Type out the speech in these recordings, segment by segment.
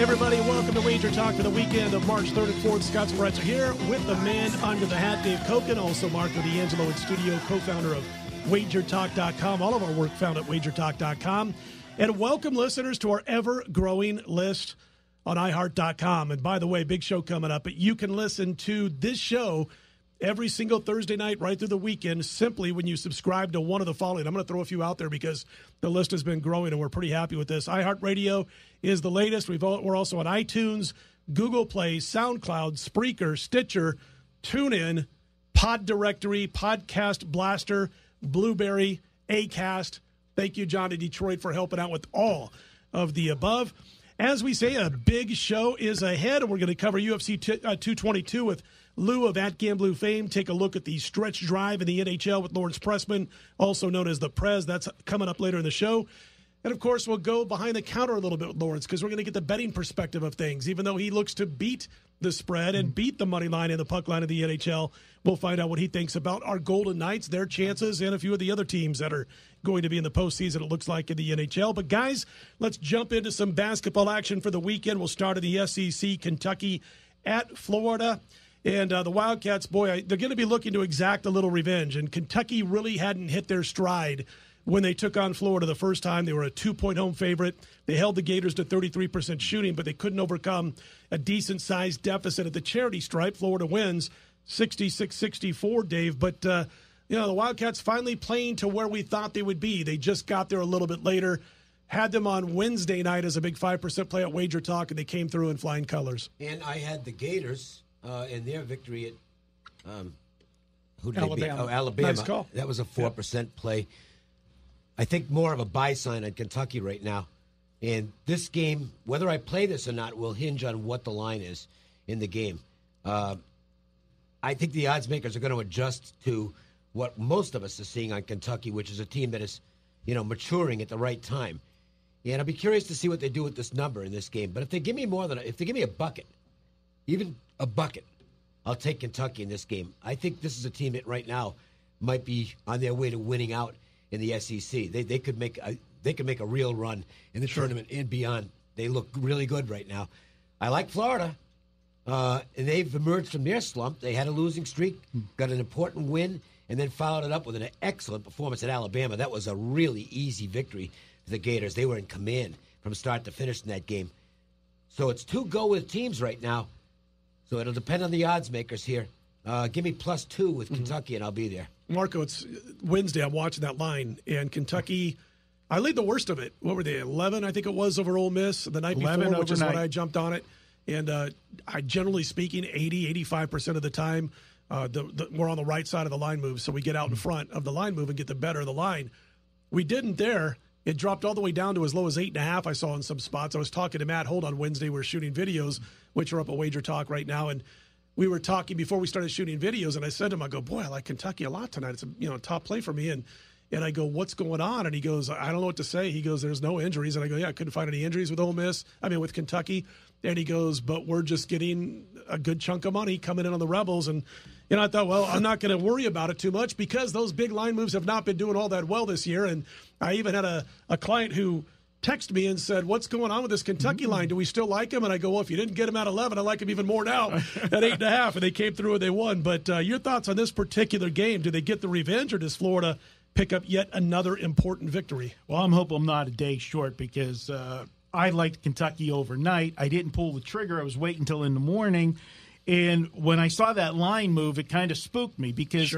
Hey everybody, welcome to Wager Talk for the weekend of March 3rd and 4th. Scott Spreitzer here with the man under the hat, Dave Cokin, also Marco D'Angelo in studio, co-founder of WagerTalk.com. All of our work found at WagerTalk.com. And welcome listeners to our ever-growing list on iHeart.com. And by the way, big show coming up, but you can listen to this show every single Thursday night right through the weekend simply when you subscribe to one of the following. I'm going to throw a few out there because the list has been growing and we're pretty happy with this. iHeartRADIO is the latest. We're also on iTunes, Google Play, SoundCloud, Spreaker, Stitcher, TuneIn, Pod Directory, Podcast Blaster, Blueberry, Acast. Thank you, John, to Detroit, for helping out with all of the above. As we say, a big show is ahead, and we're going to cover UFC 222 with Lou of @GambLou fame. Take a look at the stretch drive in the NHL with Lawrence Prezman, also known as the Prez. That's coming up later in the show. And, of course, we'll go behind the counter a little bit with Lawrence because we're going to get the betting perspective of things. Even though he looks to beat the spread and beat the money line and the puck line of the NHL, we'll find out what he thinks about our Golden Knights, their chances, and a few of the other teams that are going to be in the postseason, it looks like, in the NHL. But, guys, let's jump into some basketball action for the weekend. We'll start in the SEC, Kentucky at Florida. And the Wildcats, boy, they're going to be looking to exact a little revenge. And Kentucky really hadn't hit their stride when they took on Florida the first time. They were a 2-point home favorite. They held the Gators to 33% shooting, but they couldn't overcome a decent-sized deficit at the charity stripe. Florida wins 66-64, Dave. But, the Wildcats finally playing to where we thought they would be. They just got there a little bit later. Had them on Wednesday night as a big 5% play at Wager Talk, and they came through in flying colors. And I had the Gators in their victory at who did Alabama. they beat? Oh, Alabama. Nice call. That was a 4% play. I think more of a buy sign on Kentucky right now. And this game, whether I play this or not, will hinge on what the line is in the game. I think the odds makers are going to adjust to what most of us are seeing on Kentucky, which is a team that is, maturing at the right time. And I'll be curious to see what they do with this number in this game. But if they give me if they give me a bucket, even a bucket, I'll take Kentucky in this game. I think this is a team that right now might be on their way to winning out in the SEC. They could make a real run in the tournament and beyond. They look really good right now. I like Florida, and they've emerged from their slump. They had a losing streak, got an important win, and then followed it up with an excellent performance at Alabama. That was a really easy victory for the Gators. They were in command from start to finish in that game. So it's two go-with teams right now. So it'll depend on the odds makers here. Give me +2 with Kentucky, and I'll be there. Marco, it's Wednesday. I'm watching that line, and Kentucky, I laid the worst of it. What were they, 11, I think it was, over Ole Miss the night before, which overnight. Is when I jumped on it. And I, generally speaking, 85% of the time, we're on the right side of the line move, so we get out in front of the line move and get the better of the line. We didn't there. It dropped all the way down to as low as 8.5, I saw in some spots. I was talking to Matt Holt on Wednesday. We were shooting videos, which are up at Wager Talk right now, and we were talking before we started shooting videos, and I said to him, I go, boy, I like Kentucky a lot tonight. It's a top play for me. And I go, what's going on? And he goes, I don't know what to say. He goes, there's no injuries. And I go, yeah, I couldn't find any injuries with Kentucky. And he goes, but we're just getting a good chunk of money coming in on the Rebels. And I thought, well, I'm not going to worry about it too much because those big line moves have not been doing all that well this year. And I even had a client who texted me and said, what's going on with this Kentucky line? Do we still like him? And I go, well, if you didn't get him at 11, I like him even more now at 8.5. And they came through and they won. But your thoughts on this particular game? Do they get the revenge, or does Florida pick up yet another important victory? Well, I'm hoping I'm not a day short because I liked Kentucky overnight. I didn't pull the trigger. I was waiting until in the morning. And when I saw that line move, it kind of spooked me because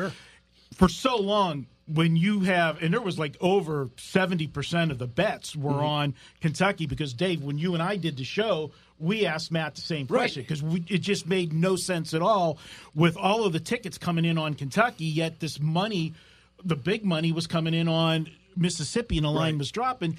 for so long, when you have, and there was like over 70% of the bets were on Kentucky because, Dave, when you and I did the show, we asked Matt the same question because it just made no sense at all with all of the tickets coming in on Kentucky, yet this money, the big money, was coming in on Mississippi and the line was dropping.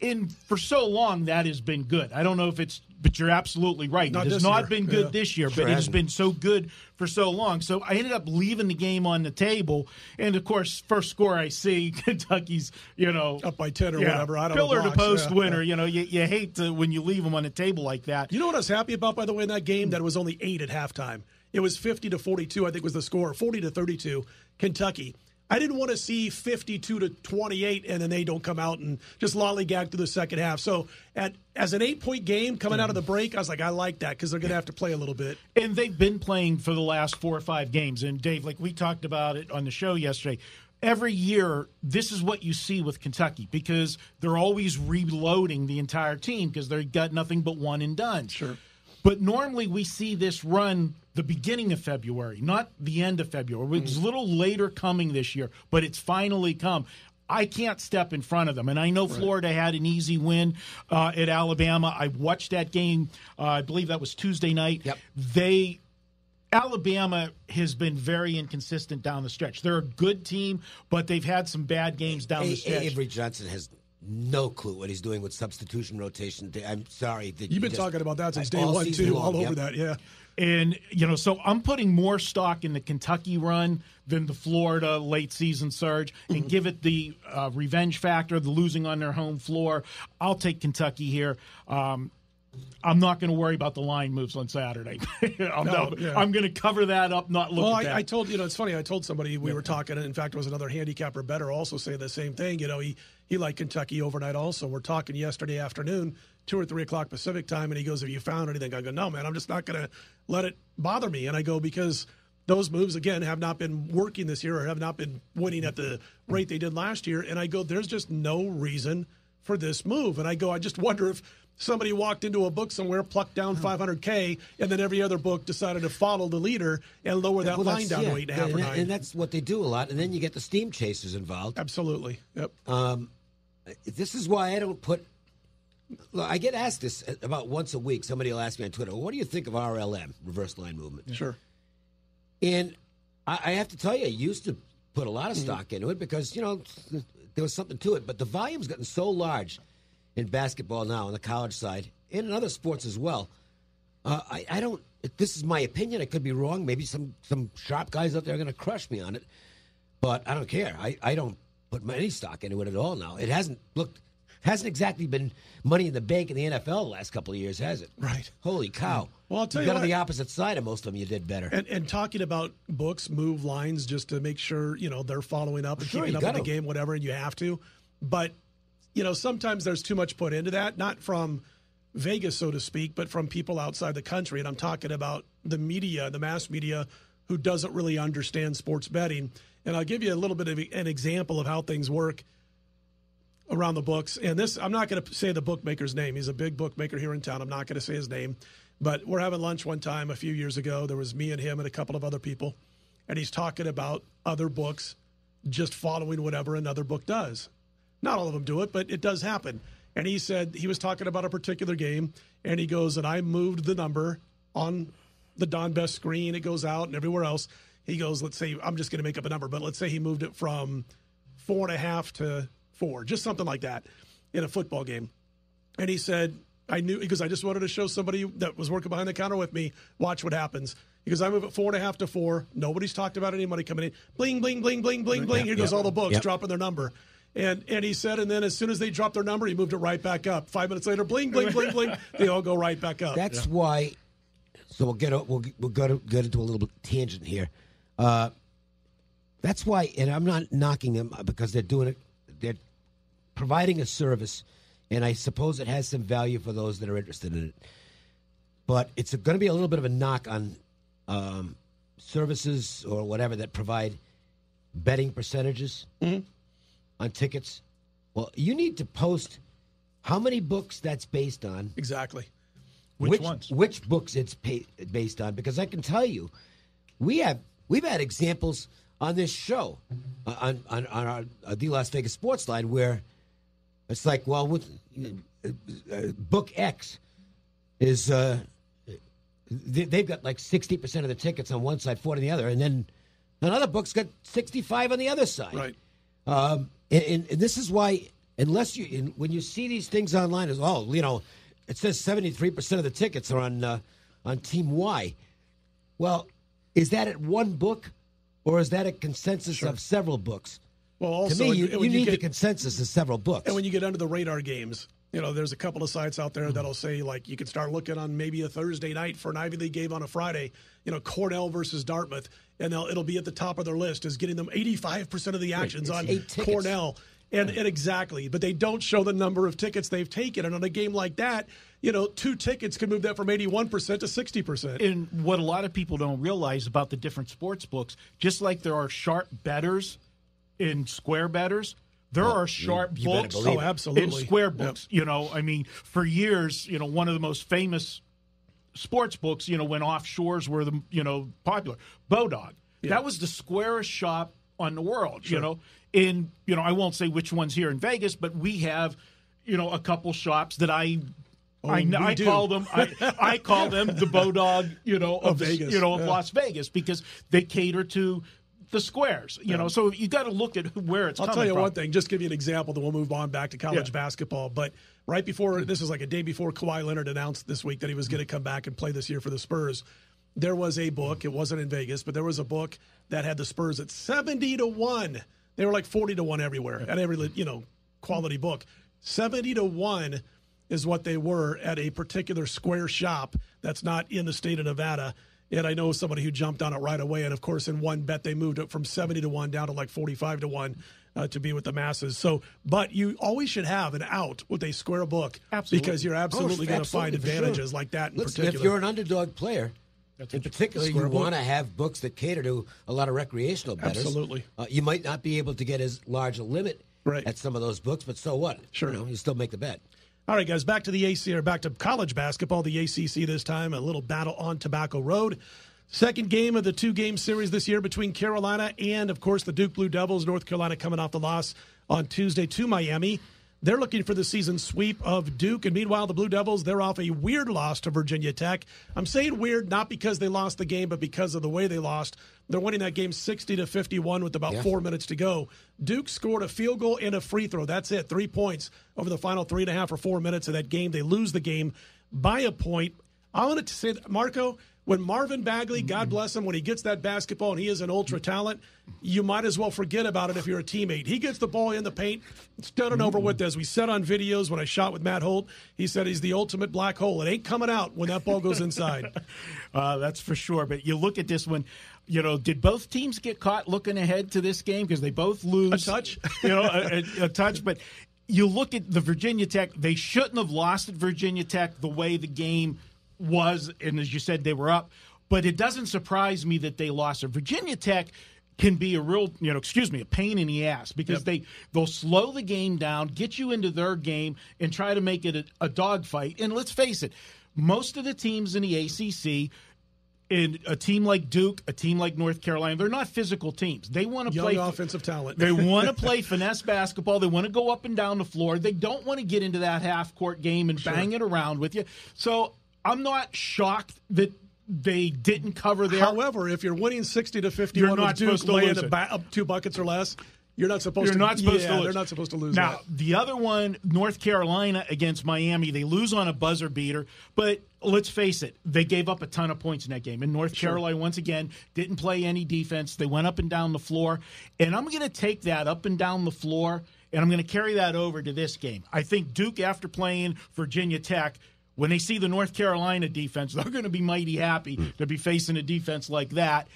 And for so long, that has been good. I don't know if it's, but you're absolutely right. It has not been good this year, but it has been so good for so long. So I ended up leaving the game on the table. And, of course, first score I see, Kentucky's, up by 10 or whatever. I don't know. Pillar to post winner. You hate to, when you leave them on the table like that. You know what I was happy about, by the way, in that game? That it was only 8 at halftime. It was 50-42, I think was the score, 40-32, Kentucky. I didn't want to see 52-28 and then they don't come out and just lollygag through the second half. So as an 8-point game coming out of the break, I was like, I like that because they're going to have to play a little bit. And they've been playing for the last 4 or 5 games. And Dave, like we talked about it on the show yesterday, every year this is what you see with Kentucky because they're always reloading the entire team because they've got nothing but one and done. Sure. But normally we see this run the beginning of February, not the end of February. It's a little later coming this year, but it's finally come. I can't step in front of them. And I know Florida had an easy win at Alabama. I watched that game. I believe that was Tuesday night. Yep. Alabama has been very inconsistent down the stretch. They're a good team, but they've had some bad games down the stretch. Avery Johnson has no clue what he's doing with substitution rotation. I'm sorry. You've been talking about that since day one, too, all over that, yeah. And, so I'm putting more stock in the Kentucky run than the Florida late season surge and give it the revenge factor, the losing on their home floor. I'll take Kentucky here. I'm not going to worry about the line moves on Saturday. I'm going to cover that up, not look at that. I told, it's funny. I told somebody we were talking, and in fact, it was another handicapper better also saying the same thing. He liked Kentucky overnight also. We're talking yesterday afternoon, 2 or 3 o'clock Pacific time, and he goes, have you found anything? I go, no, man, I'm just not going to let it bother me. And I go, because those moves, again, have not been working this year or have not been winning at the rate they did last year. And I go, there's just no reason for this move. And I go, I just wonder if somebody walked into a book somewhere, plucked down $500K, and then every other book decided to follow the leader and lower that line down to 8.5 or 9. And that's what they do a lot. And then you get the steam chasers involved. Absolutely. Yep. This is why I don't put. Look, I get asked this about once a week. Somebody will ask me on Twitter, well, what do you think of RLM, reverse line movement? Sure. And I have to tell you, I used to put a lot of stock into it because, there was something to it. But the volume's gotten so large in basketball now on the college side and in other sports as well. I don't. This is my opinion. I could be wrong. Maybe some sharp guys out there are going to crush me on it. But I don't care. I don't put any stock into it at all now. It hasn't exactly been money in the bank in the NFL the last couple of years, has it? Right. Holy cow. Well, I'll tell you got what, on the opposite side of most of them, you did better. And talking about books, move lines just to make sure, they're following up and keeping up with the game, whatever, and you have to. But, sometimes there's too much put into that, not from Vegas, so to speak, but from people outside the country. And I'm talking about the media, the mass media, who doesn't really understand sports betting. And I'll give you a little bit of an example of how things work around the books. And this, I'm not going to say the bookmaker's name. He's a big bookmaker here in town. I'm not going to say his name. But we're having lunch one time a few years ago. There was me and him and a couple of other people. And he's talking about other books just following whatever another book does. Not all of them do it, but it does happen. And he said he was talking about a particular game. And he goes, and I moved the number on the Don Best screen. It goes out and everywhere else. He goes, let's say, I'm just going to make up a number, but let's say he moved it from 4.5 to 4, just something like that in a football game. And he said, I just wanted to show somebody that was working behind the counter with me, watch what happens. Because I move it 4.5 to 4. Nobody's talked about any money coming in. Bling, bling, bling, bling, bling, bling. Here goes all the books dropping their number. And he said, and then as soon as they dropped their number, he moved it right back up. 5 minutes later, bling, bling, bling, bling. They all go right back up. That's why. So we'll get into a little bit tangent here. That's why, and I'm not knocking them because they're doing it. They're providing a service, and I suppose it has some value for those that are interested in it. But it's going to be a little bit of a knock on services or whatever that provide betting percentages on tickets. Well, you need to post how many books that's based on. Exactly. Which ones? Which books it's based on, because I can tell you, we've had examples on this show on our the Las Vegas Sports Line where it's like, well, with book X is they've got like 60% of the tickets on one side, 40 on the other, and then another book's got 65 on the other side. Right. And this is why, when you see these things online, it says 73% of the tickets are on Team Y. Well, is that at one book, or is that a consensus of several books? Well, also, to me, you need the consensus of several books. And when you get under the radar games, there's a couple of sites out there that'll say, like, you can start looking on maybe a Thursday night for an Ivy League game on a Friday, Cornell versus Dartmouth, and it'll be at the top of their list as getting them 85% of the actions on Cornell. And exactly, but they don't show the number of tickets they've taken. And on a game like that, 2 tickets could move that from 81% to 60%. And what a lot of people don't realize about the different sports books, just like there are sharp bettors in square bettors, there are sharp books absolutely. in square books. Yep. For years, one of the most famous sports books, when offshores were the popular, Bodog. Yeah. That was the squarest shop on the world, sure. In I won't say which one's here in Vegas, but we have a couple shops that I call them the Bodog of Vegas, of Las Vegas, because they cater to the squares, so you got to look at where it's coming from. I'll tell you one thing, just give you an example, then we'll move on back to college basketball. But right before, this is like a day before Kawhi Leonard announced this week that he was going to come back and play this year for the Spurs, there was a book, it wasn't in Vegas, but there was a book that had the Spurs at 70-1. They were like 40-1 everywhere, at every, quality book. 70-1 is what they were at a particular square shop that's not in the state of Nevada. And I know somebody who jumped on it right away. And, of course, in one bet, they moved it from 70-1 down to like 45-1 to be with the masses. So, but you always should have an out with a square book. Absolutely. Because you're absolutely going to find advantages like that in particular. If you're an underdog player, in particular, you want to have books that cater to a lot of recreational bettors. Absolutely. You might not be able to get as large a limit right. at some of those books, but so what? Sure. You still make the bet. All right, guys, back to college basketball, the ACC this time, a little battle on Tobacco Road. Second game of the 2-game series this year between Carolina and, of course, the Duke Blue Devils. North Carolina coming off the loss on Tuesday to Miami. They're looking for the season sweep of Duke. And meanwhile, the Blue Devils, they're off a weird loss to Virginia Tech. I'm saying weird not because they lost the game, but because of the way they lost. They're winning that game 60-51 with about 4 minutes to go. Duke scored a field goal and a free throw. That's it, 3 points over the final 3.5 or 4 minutes of that game. They lose the game by a point. I wanted to say that, Marco, when Marvin Bagley, God bless him, when he gets that basketball and he is an ultra talent, you might as well forget about it if you're a teammate. He gets the ball in the paint, it's done and over with. As we said on videos when I shot with Matt Holt, he said he's the ultimate black hole. It ain't coming out when that ball goes inside. That's for sure. But you look at this one, did both teams get caught looking ahead to this game? Because they both lose. A touch. A touch. But you look at the Virginia Tech, they shouldn't have lost at Virginia Tech the way the game was, and as you said, they were up. But it doesn't surprise me that they lost. Virginia Tech can be a real, a pain in the ass, because they'll slow the game down, get you into their game, and try to make it a dogfight. And let's face it, most of the teams in the ACC, in a team like Duke, a team like North Carolina, they're not physical teams. They want to play offensive talent. They want to play finesse basketball. They want to go up and down the floor. They don't want to get into that half-court game and bang it around with you. So I'm not shocked that they didn't cover there. However, if you're winning 60-51 with Duke laying up 2 buckets or less, you're not supposed to lose. They're not supposed to lose. Now, the other one, North Carolina against Miami, they lose on a buzzer beater. But let's face it, they gave up a ton of points in that game. And North Carolina, once again, didn't play any defense. They went up and down the floor. And I'm going to take that up and down the floor, and I'm going to carry that over to this game. I think Duke, after playing Virginia Tech, when they see the North Carolina defense, they're going to be mighty happy to be facing a defense like that.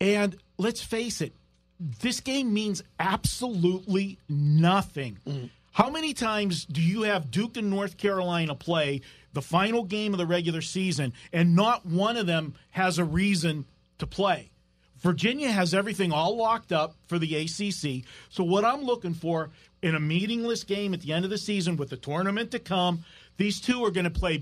And let's face it, this game means absolutely nothing. How many times do you have Duke and North Carolina play the final game of the regular season and not one of them has a reason to play? Virginia has everything all locked up for the ACC. So what I'm looking for in a meaningless game at the end of the season with the tournament to come, these two are going to play,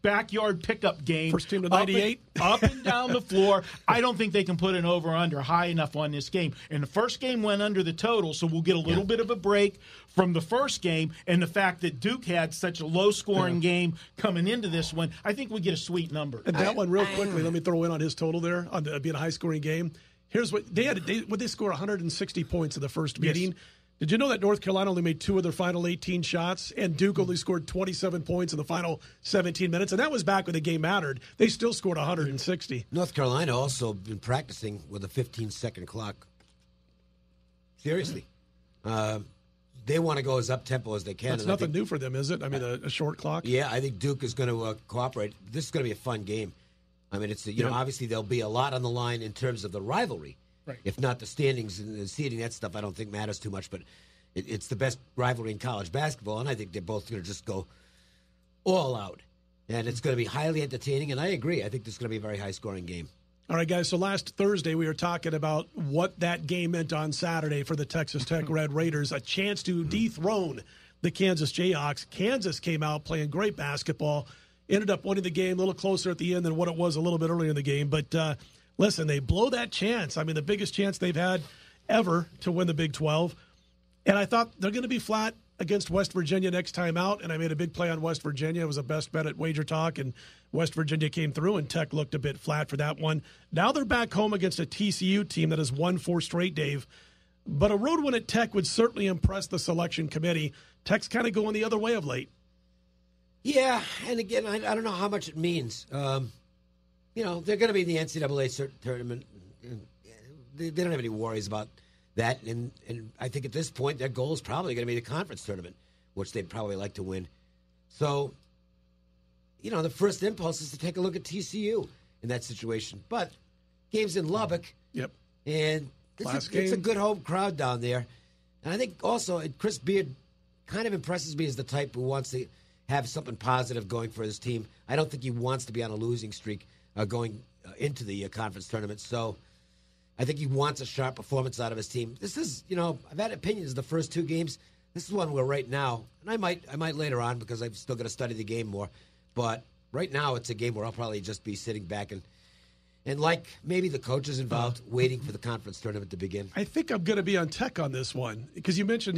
backyard pickup game. First team to 98. Up and down the floor. I don't think they can put an over-under high enough on this game. And the first game went under the total, so we'll get a little bit of a break from the first game. And the fact that Duke had such a low-scoring game coming into this one, I think we get a sweet number. And that one, real quickly, let me throw in on his total there, on being a high-scoring game. Here's what they score 160 points in the first meeting. Yes. Did you know that North Carolina only made 2 of their final 18 shots, and Duke only scored 27 points in the final 17 minutes? And that was back when the game mattered. They still scored 160. North Carolina also been practicing with a 15-second clock. Seriously. they want to go as up-tempo as they can. That's nothing new for them, is it? I mean, a short clock? Yeah, I think Duke is going to cooperate. This is going to be a fun game. I mean, it's know, obviously there'll be a lot on the line in terms of the rivalry. Right. If not the standings and the seeding, that stuff I don't think matters too much. But it's the best rivalry in college basketball, and I think they're both going to just go all out. And it's going to be highly entertaining, and I agree. I think this is going to be a very high-scoring game. All right, guys, so last Thursday we were talking about what that game meant on Saturday for the Texas Tech Red Raiders, a chance to dethrone the Kansas Jayhawks. Kansas came out playing great basketball, ended up winning the game a little closer at the end than what it was a little bit earlier in the game. But, listen, they blow that chance. I mean, the biggest chance they've had ever to win the Big 12. And I thought they're going to be flat against West Virginia next time out, and I made a big play on West Virginia. It was a best bet at WagerTalk, and West Virginia came through, and Tech looked a bit flat for that one. Now they're back home against a TCU team that has won 4 straight, Dave. But a road win at Tech would certainly impress the selection committee. Tech's kind of going the other way of late. Yeah, and again, I don't know how much it means. They're going to be in the NCAA tournament. They don't have any worries about that, and I think at this point their goal is probably going to be the conference tournament, which they'd probably like to win. So, the first impulse is to take a look at TCU in that situation. But game's in Lubbock. Yep. And it's a good home crowd down there. And I think also Chris Beard kind of impresses me as the type who wants to have something positive going for his team. I don't think he wants to be on a losing streak going into the conference tournament. So I think he wants a sharp performance out of his team. This is, I've had opinions of the first 2 games. This is one where right now, and I might later on because I've still got to study the game more. But right now, it's a game where I'll probably just be sitting back and like maybe the coaches involved, waiting for the conference tournament to begin. I think I'm going to be on Tech on this one because you mentioned,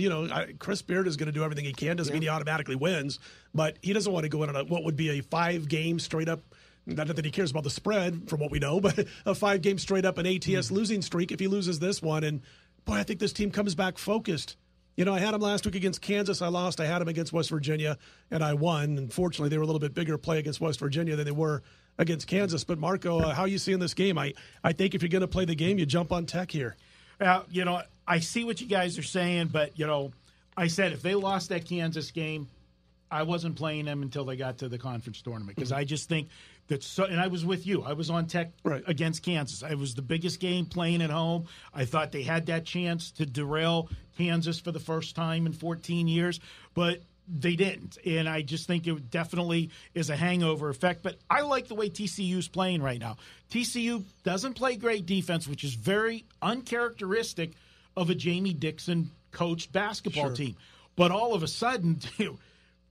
Chris Beard is going to do everything he can. Doesn't mean he automatically wins, but he doesn't want to go in on what would be a 5-game straight up. Not that he cares about the spread, from what we know, but a 5-game straight up an ATS losing streak if he loses this one. And, boy, I think this team comes back focused. I had him last week against Kansas. I lost. I had him against West Virginia, and I won. Unfortunately, they were a little bit bigger play against West Virginia than they were against Kansas. But, Marco, how are you seeing this game? I think if you're going to play the game, you jump on Tech here. I see what you guys are saying, but, I said if they lost that Kansas game, I wasn't playing them until they got to the conference tournament because I just think that and I was with you. I was on Tech against Kansas. It was the biggest game playing at home. I thought they had that chance to derail Kansas for the first time in 14 years, but they didn't. And I just think it definitely is a hangover effect. But I like the way TCU's playing right now. TCU doesn't play great defense, which is very uncharacteristic of a Jamie Dixon coached basketball team. But all of a sudden,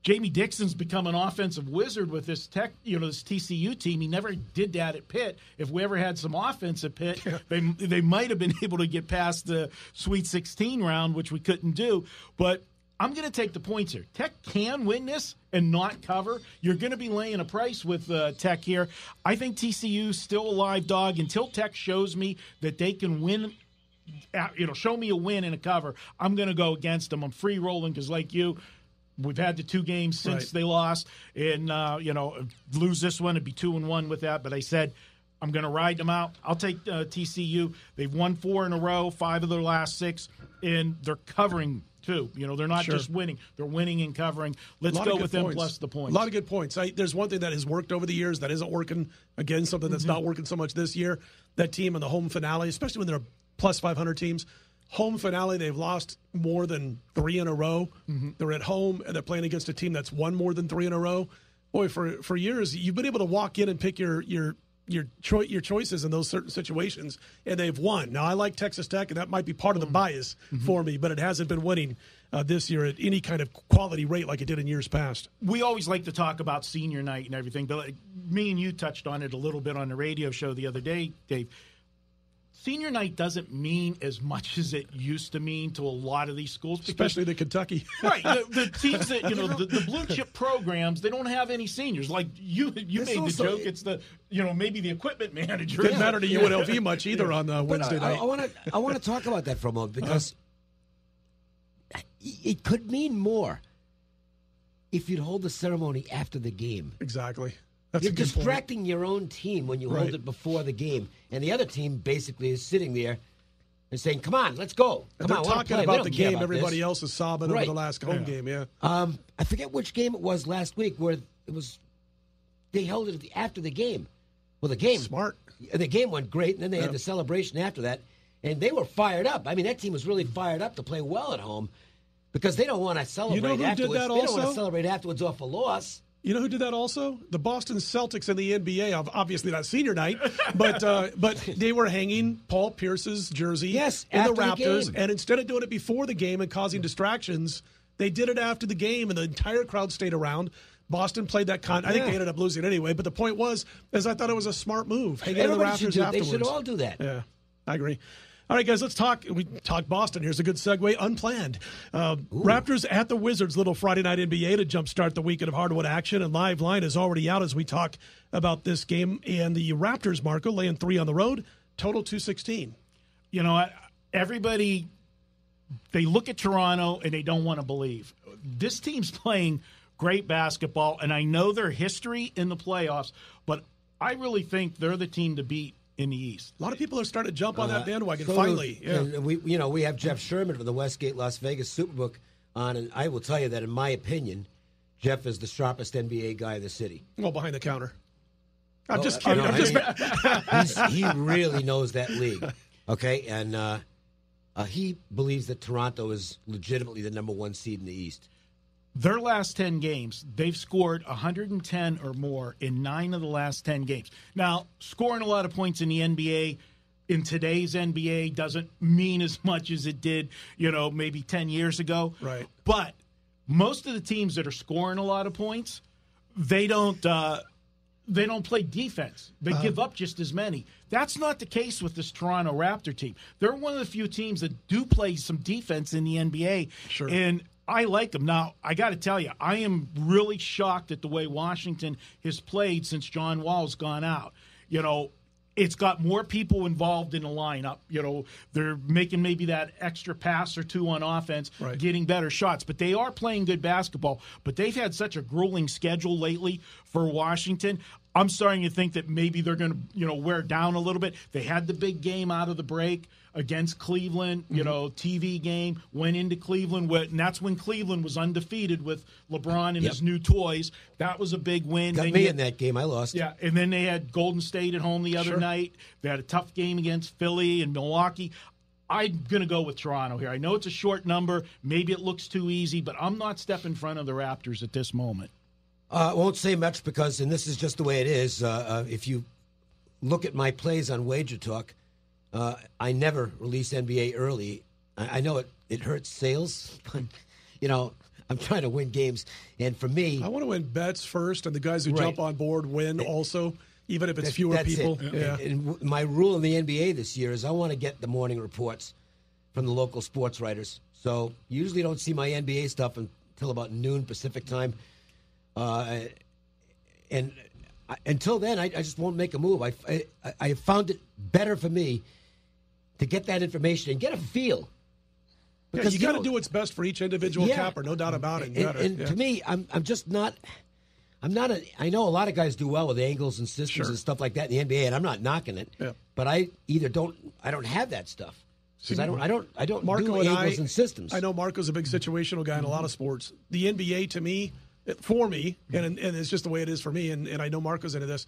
Jamie Dixon's become an offensive wizard with this this TCU team. He never did that at Pitt. If we ever had some offense at Pitt, they might have been able to get past the Sweet 16 round, which we couldn't do. But I'm going to take the points here. Tech can win this and not cover. You're going to be laying a price with Tech here. I think TCU's still a live dog until Tech shows me that they can win. Show me a win and a cover. I'm going to go against them. I'm free rolling because, like you, we've had the 2 games since they lost, and lose this one, it'd be 2-1 with that. But I said I'm going to ride them out. I'll take TCU. They've won 4 in a row, 5 of their last 6, and they're covering too. They're not just winning; they're winning and covering. Let's go with them plus the points. A lot of good points. There's one thing that has worked over the years that isn't working. Again, something that's not working so much this year. That team in the home finale, especially when they're plus 500 teams. Home finale, they've lost more than 3 in a row. They're at home, and they're playing against a team that's won more than 3 in a row. Boy, for years, you've been able to walk in and pick your choices in those certain situations, and they've won. Now, I like Texas Tech, and that might be part of the bias for me, but it hasn't been winning this year at any kind of quality rate like it did in years past. We always like to talk about senior night and everything, but me and you touched on it a little bit on the radio show the other day, Dave. Senior night doesn't mean as much as it used to mean to a lot of these schools. Especially the Kentucky. Right. The teams that, the blue chip programs, they don't have any seniors. Like you made the joke. It's maybe the equipment manager. Didn't matter to UNLV much either on Wednesday night. I want to talk about that for a moment because it could mean more if you'd hold the ceremony after the game. Exactly. You're distracting your own team when you hold it before the game, and the other team basically is sitting there and saying, come on, let's go. They're talking about the game everybody else is sobbing over the last home game, I forget which game it was last week where it was they held it after the game. Well, the game. Smart. The game went great, and then they had the celebration after that, and they were fired up. I mean, that team was really fired up to play well at home because they don't want to celebrate afterwards. Did that also? They don't want to celebrate afterwards off a loss. You know who did that also? The Boston Celtics in the NBA. Obviously not senior night, but they were hanging Paul Pierce's jersey in the Raptors, and instead of doing it before the game and causing distractions, they did it after the game, and the entire crowd stayed around. Boston played that I think they ended up losing anyway, but the point was, I thought it was a smart move. Hanging in the Raptors afterwards. They should all do that. Yeah, I agree. All right, guys, let's talk. We talk Boston. Here's a good segue. Unplanned. Raptors at the Wizards. Little Friday night NBA to jumpstart the weekend of hardwood action. And live line is already out as we talk about this game. And the Raptors, Marco, laying 3 on the road. Total 216. You know, everybody, they look at Toronto and they don't want to believe. This team's playing great basketball, and I know their history in the playoffs, but I really think they're the team to beat in the East. A lot of people are starting to jump on that bandwagon finally. And we have Jeff Sherman from the Westgate Las Vegas Superbook on, and I will tell you that in my opinion, Jeff is the sharpest NBA guy in the city. Well, behind the counter. I'm just kidding. He really knows that league. Okay, and he believes that Toronto is legitimately the number 1 seed in the East. Their last 10 games, they've scored 110 or more in 9 of the last 10 games. Now, scoring a lot of points in the NBA, in today's NBA, doesn't mean as much as it did, maybe 10 years ago. Right. But most of the teams that are scoring a lot of points, they don't play defense. They give up just as many. That's not the case with this Toronto Raptor team. They're one of the few teams that do play some defense in the NBA. Sure. And I like them. Now, I got to tell you, I am really shocked at the way Washington has played since John Wall's gone out. It's got more people involved in the lineup. They're making maybe that extra pass or two on offense, getting better shots. But they are playing good basketball. But they've had such a grueling schedule lately for Washington. I'm starting to think that maybe they're going to, wear down a little bit. They had the big game out of the break against Cleveland, TV game, went into Cleveland, and that's when Cleveland was undefeated with LeBron and his new toys. That was a big win. Got me in that game. I lost. Yeah, and then they had Golden State at home the other night. They had a tough game against Philly and Milwaukee. I'm going to go with Toronto here. I know it's a short number. Maybe it looks too easy, but I'm not stepping in front of the Raptors at this moment. I won't say much because, and this is just the way it is, if you look at my plays on WagerTalk, I never release NBA early. I know it hurts sales, but, I'm trying to win games. And for me, I want to win bets first, and the guys who jump on board win also, even if it's fewer people. Yeah. And my rule in the NBA this year is I want to get the morning reports from the local sports writers. So usually don't see my NBA stuff until about noon Pacific time. And until then, I just won't make a move. I found it better for me to get that information and get a feel. Because you got to do what's best for each individual capper, no doubt about it. And to me, I'm just not. I know a lot of guys do well with angles and systems and stuff like that in the NBA, and I'm not knocking it. Yeah. But I don't have that stuff. Because I don't Marco do angles and systems. I know Marco's a big situational guy in a lot of sports. The NBA, to me, for me, and it's just the way it is for me, and I know Marco's into this.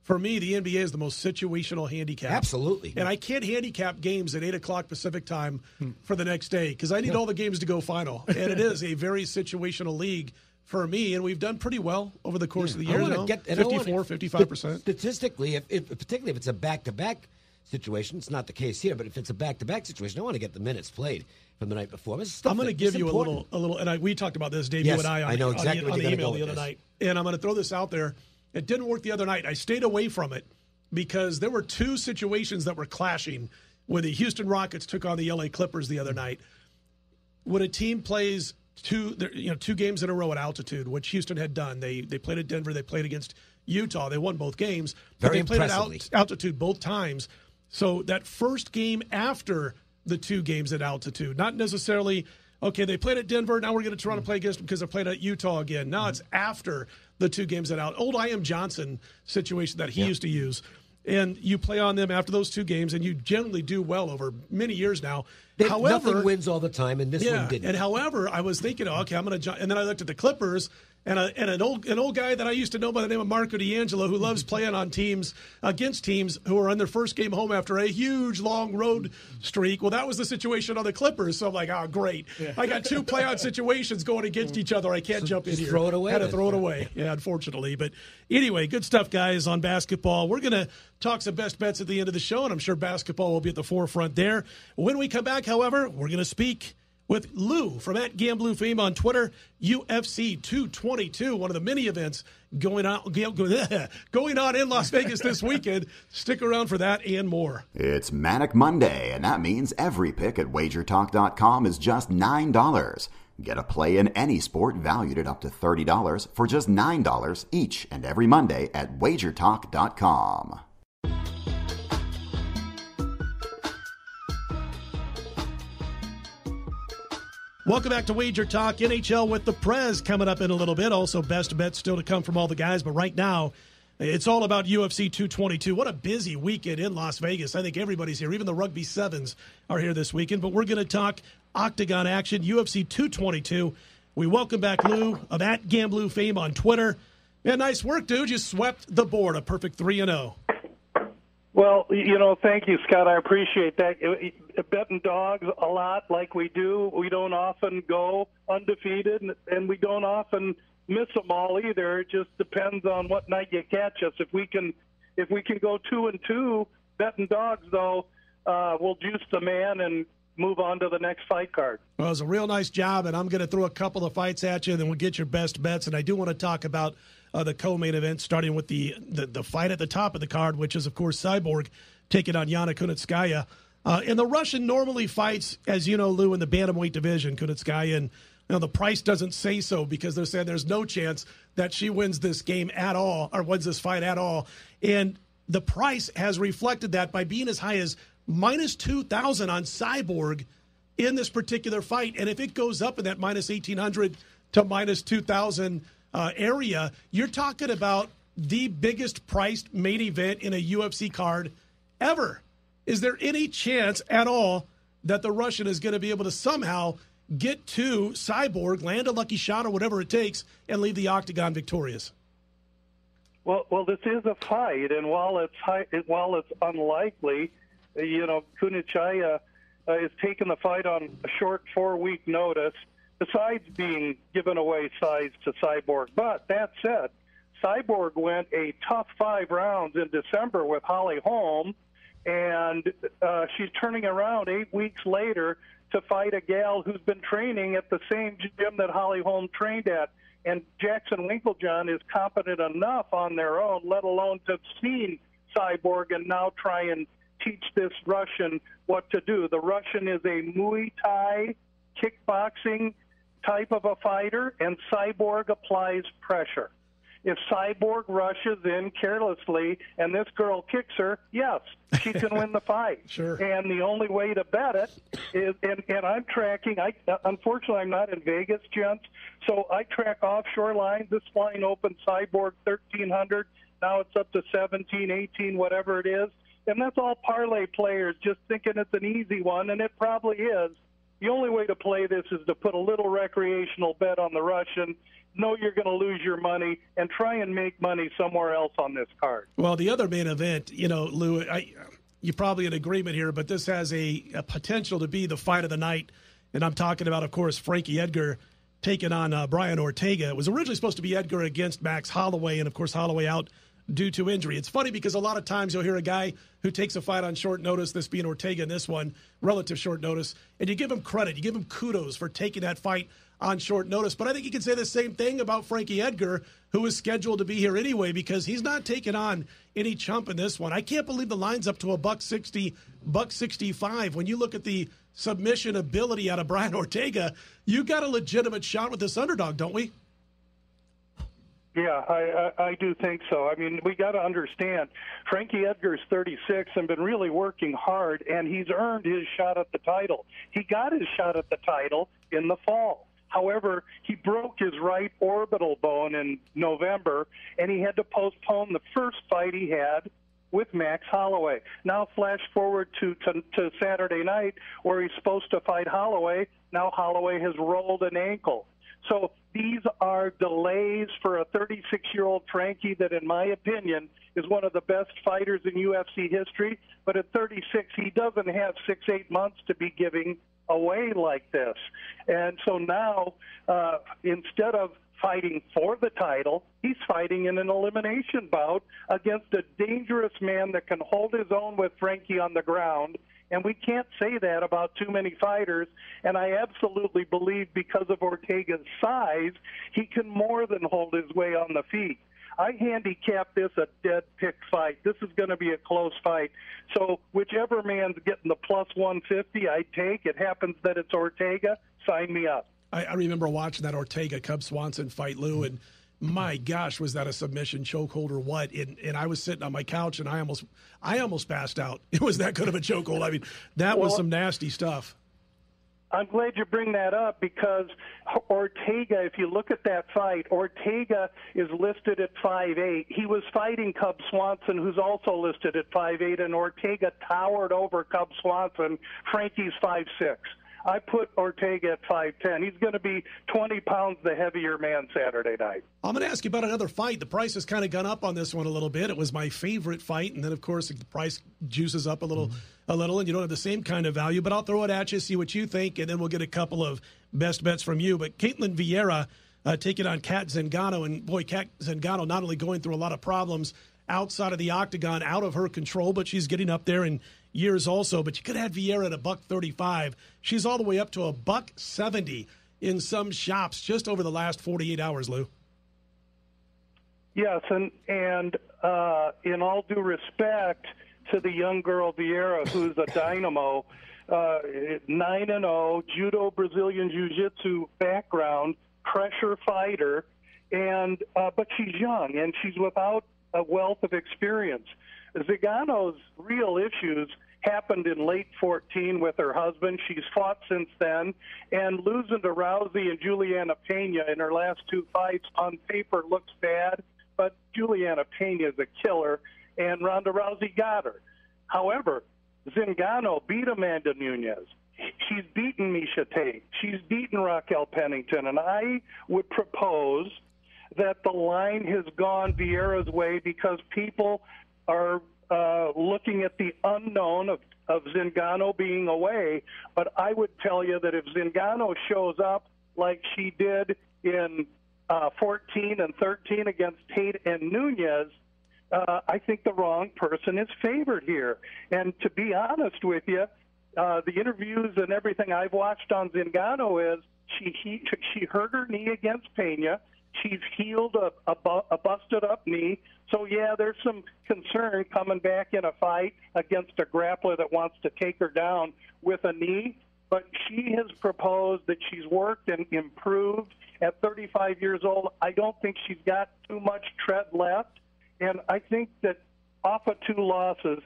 For me, the NBA is the most situational handicap. Absolutely. And I can't handicap games at 8 o'clock Pacific time for the next day because I need all the games to go final. And it is a very situational league for me, and we've done pretty well over the course of the year. 54, 55%. Statistically, particularly if it's a back-to-back situation, it's not the case here, but if it's a back-to-back situation, I want to get the minutes played from the night before. I'm going to give you a little, and we talked about this, Dave, you and I, on the email the other night. And I'm going to throw this out there. It didn't work the other night. I stayed away from it because there were two situations that were clashing when the Houston Rockets took on the LA Clippers the other night. When a team plays two games in a row at altitude, which Houston had done, they played at Denver, they played against Utah, they won both games, but they played at altitude both times. So that first game after the two games at altitude, not necessarily, okay, they played at Denver, now we're going to Toronto play against them because they played at Utah again. Now it's after the two games at altitude. Old I.M. Johnson situation that he used to use. and you play on them after those 2 games, and you generally do well over many years now. Nothing wins all the time, and this one didn't. And however, I was thinking, okay, I'm going to – and then I looked at the Clippers, and an old guy that I used to know by the name of Marco D'Angelo, who loves playing on teams against teams who are on their first game home after a huge long road streak. Well, that was the situation on the Clippers. So I'm like, oh, great. Yeah. I got 2 play-on situations going against each other. I can't jump in here. Throw it away. Had to throw it away. Yeah, unfortunately. But anyway, good stuff, guys, on basketball. We're going to talk some best bets at the end of the show, and I'm sure basketball will be at the forefront there. When we come back, however, we're going to speak with Lou from @GambLou fame on Twitter. UFC 222, one of the many events going on in Las Vegas this weekend. Stick around for that and more. It's Manic Monday, and that means every pick at WagerTalk.com is just $9. Get a play in any sport valued at up to $30 for just $9 each and every Monday at WagerTalk.com. Welcome back to Wager Talk. NHL with the Prez coming up in a little bit. Also, best bets still to come from all the guys. But right now, it's all about UFC 222. What a busy weekend in Las Vegas. I think everybody's here. Even the Rugby Sevens are here this weekend. But we're going to talk Octagon action, UFC 222. We welcome back Lou of @GambLou fame on Twitter. Man, nice work, dude. You swept the board. A perfect 3-0. Well, thank you, Scott. I appreciate that. Betting dogs a lot like we do. We don't often go undefeated, and we don't often miss them all either. It just depends on what night you catch us. If we can go 2-2 betting dogs, though, we'll juice the man and move on to the next fight card. Well, it was a real nice job, and I'm going to throw a couple of fights at you, and then we'll get your best bets. And I do want to talk about the co-main event, starting with the fight at the top of the card, which is, of course, Cyborg taking on Kunitskaya. And the Russian normally fights, as you know, Lou, in the bantamweight division, Kunitskaya, and the price doesn't say so because they're saying there's no chance that she wins this game at all or wins this fight at all. And the price has reflected that by being as high as minus 2,000 on Cyborg in this particular fight. And if it goes up in that minus 1,800 to minus 2,000 area, you're talking about the biggest priced main event in a UFC card ever. Is there any chance at all that the Russian is going to be able to somehow get to Cyborg, land a lucky shot or whatever it takes, and leave the octagon victorious? Well, this is a fight, and while it's unlikely, Kunitskaya is taking the fight on a short 4-week notice, besides being given away size to Cyborg. But that said, Cyborg went a tough 5 rounds in December with Holly Holm, and she's turning around 8 weeks later to fight a gal who's been training at the same gym that Holly Holm trained at. And Jackson Winklejohn is competent enough on their own, let alone to have seen Cyborg and now try and teach this Russian what to do. The Russian is a Muay Thai kickboxing type of a fighter, and Cyborg applies pressure. If Cyborg rushes in carelessly and this girl kicks her, yes, she can win the fight. Sure. And the only way to bet it is, and I'm tracking, unfortunately I'm not in Vegas, gents, so I track offshore lines. This line opened Cyborg 1,300. Now it's up to 17, 18, whatever it is. And that's all parlay players just thinking it's an easy one, and it probably is. The only way to play this is to put a little recreational bet on the Russian, know you're going to lose your money, and try and make money somewhere else on this card. Well, the other main event, Lou, you're probably in agreement here, but this has a potential to be the fight of the night. And I'm talking about, of course, Frankie Edgar taking on Brian Ortega. It was originally supposed to be Edgar against Max Holloway, and, of course, Holloway out due to injury. It's funny because a lot of times you'll hear a guy who takes a fight on short notice, this being Ortega in this one, relative short notice, and you give him credit, you give him kudos for taking that fight on short notice. But I think you can say the same thing about Frankie Edgar, who is scheduled to be here anyway, because he's not taking on any chump in this one. I can't believe the line's up to a $160, $165. When you look at the submission ability out of Brian Ortega, you got a legitimate shot with this underdog, don't we? Yeah, I do think so. I mean, we got to understand, Frankie Edgar's 36 and been really working hard, and he's earned his shot at the title. He got his shot at the title in the fall. However, he broke his right orbital bone in November, and he had to postpone the first fight he had with Max Holloway. Now flash forward to Saturday night where he's supposed to fight Holloway. Now Holloway has rolled an ankle. So these are delays for a 36-year-old Frankie that, in my opinion, is one of the best fighters in UFC history. But at 36, he doesn't have 6-8 months to be giving away like this. And so now, instead of fighting for the title, he's fighting in an elimination bout against a dangerous man that can hold his own with Frankie on the ground. And we can't say that about too many fighters. And I absolutely believe because of Ortega's size, he can more than hold his way on the feet. I handicap this a dead pick fight. This is going to be a close fight. So whichever man's getting the plus 150, I take. It happens that it's Ortega. Sign me up. I remember watching that Ortega Cub Swanson fight, Lou, and my gosh, was that a submission, chokehold, or what? And I was sitting on my couch, and I almost passed out. It was that good of a chokehold. I mean, that was some nasty stuff. I'm glad you bring that up because Ortega, if you look at that fight, Ortega is listed at 5'8". He was fighting Cub Swanson, who's also listed at 5'8", and Ortega towered over Cub Swanson. Frankie's 5'6". I put Ortega at 5'10". He's going to be 20 pounds the heavier man Saturday night. I'm going to ask you about another fight. The price has kind of gone up on this one a little bit. It was my favorite fight, and then, of course, the price juices up a little, and you don't have the same kind of value. But I'll throw it at you, see what you think, and then we'll get a couple of best bets from you. But Caitlin Vieira taking on Kat Zingano, and, boy, Kat Zingano not only going through a lot of problems outside of the octagon, out of her control, but she's getting up there in years also. But you could have Vieira at $135. She's all the way up to $170 in some shops just over the last 48 hours, Lou. Yes, and in all due respect to the young girl Vieira, who's a dynamo, 9-0, judo, Brazilian jiu-jitsu background, pressure fighter, and but she's young and she's without a wealth of experience. Zingano's real issues happened in late 14 with her husband. She's fought since then, and losing to Rousey and Juliana Pena in her last two fights on paper looks bad, but Juliana Pena is a killer, and Ronda Rousey got her. However, Zingano beat Amanda Nunes. She's beaten Miesha Tate. She's beaten Raquel Pennington, and I would propose that the line has gone Vieira's way because people are looking at the unknown of Zingano being away. But I would tell you that if Zingano shows up like she did in 14 and 13 against Tate and Nunes, I think the wrong person is favored here. And to be honest with you, the interviews and everything I've watched on Zingano is she hurt her knee against Pena. She's healed a busted-up knee. So, yeah, there's some concern coming back in a fight against a grappler that wants to take her down with a knee. But she has proposed that she's worked and improved. At 35 years old, I don't think she's got too much tread left. And I think that off of two losses,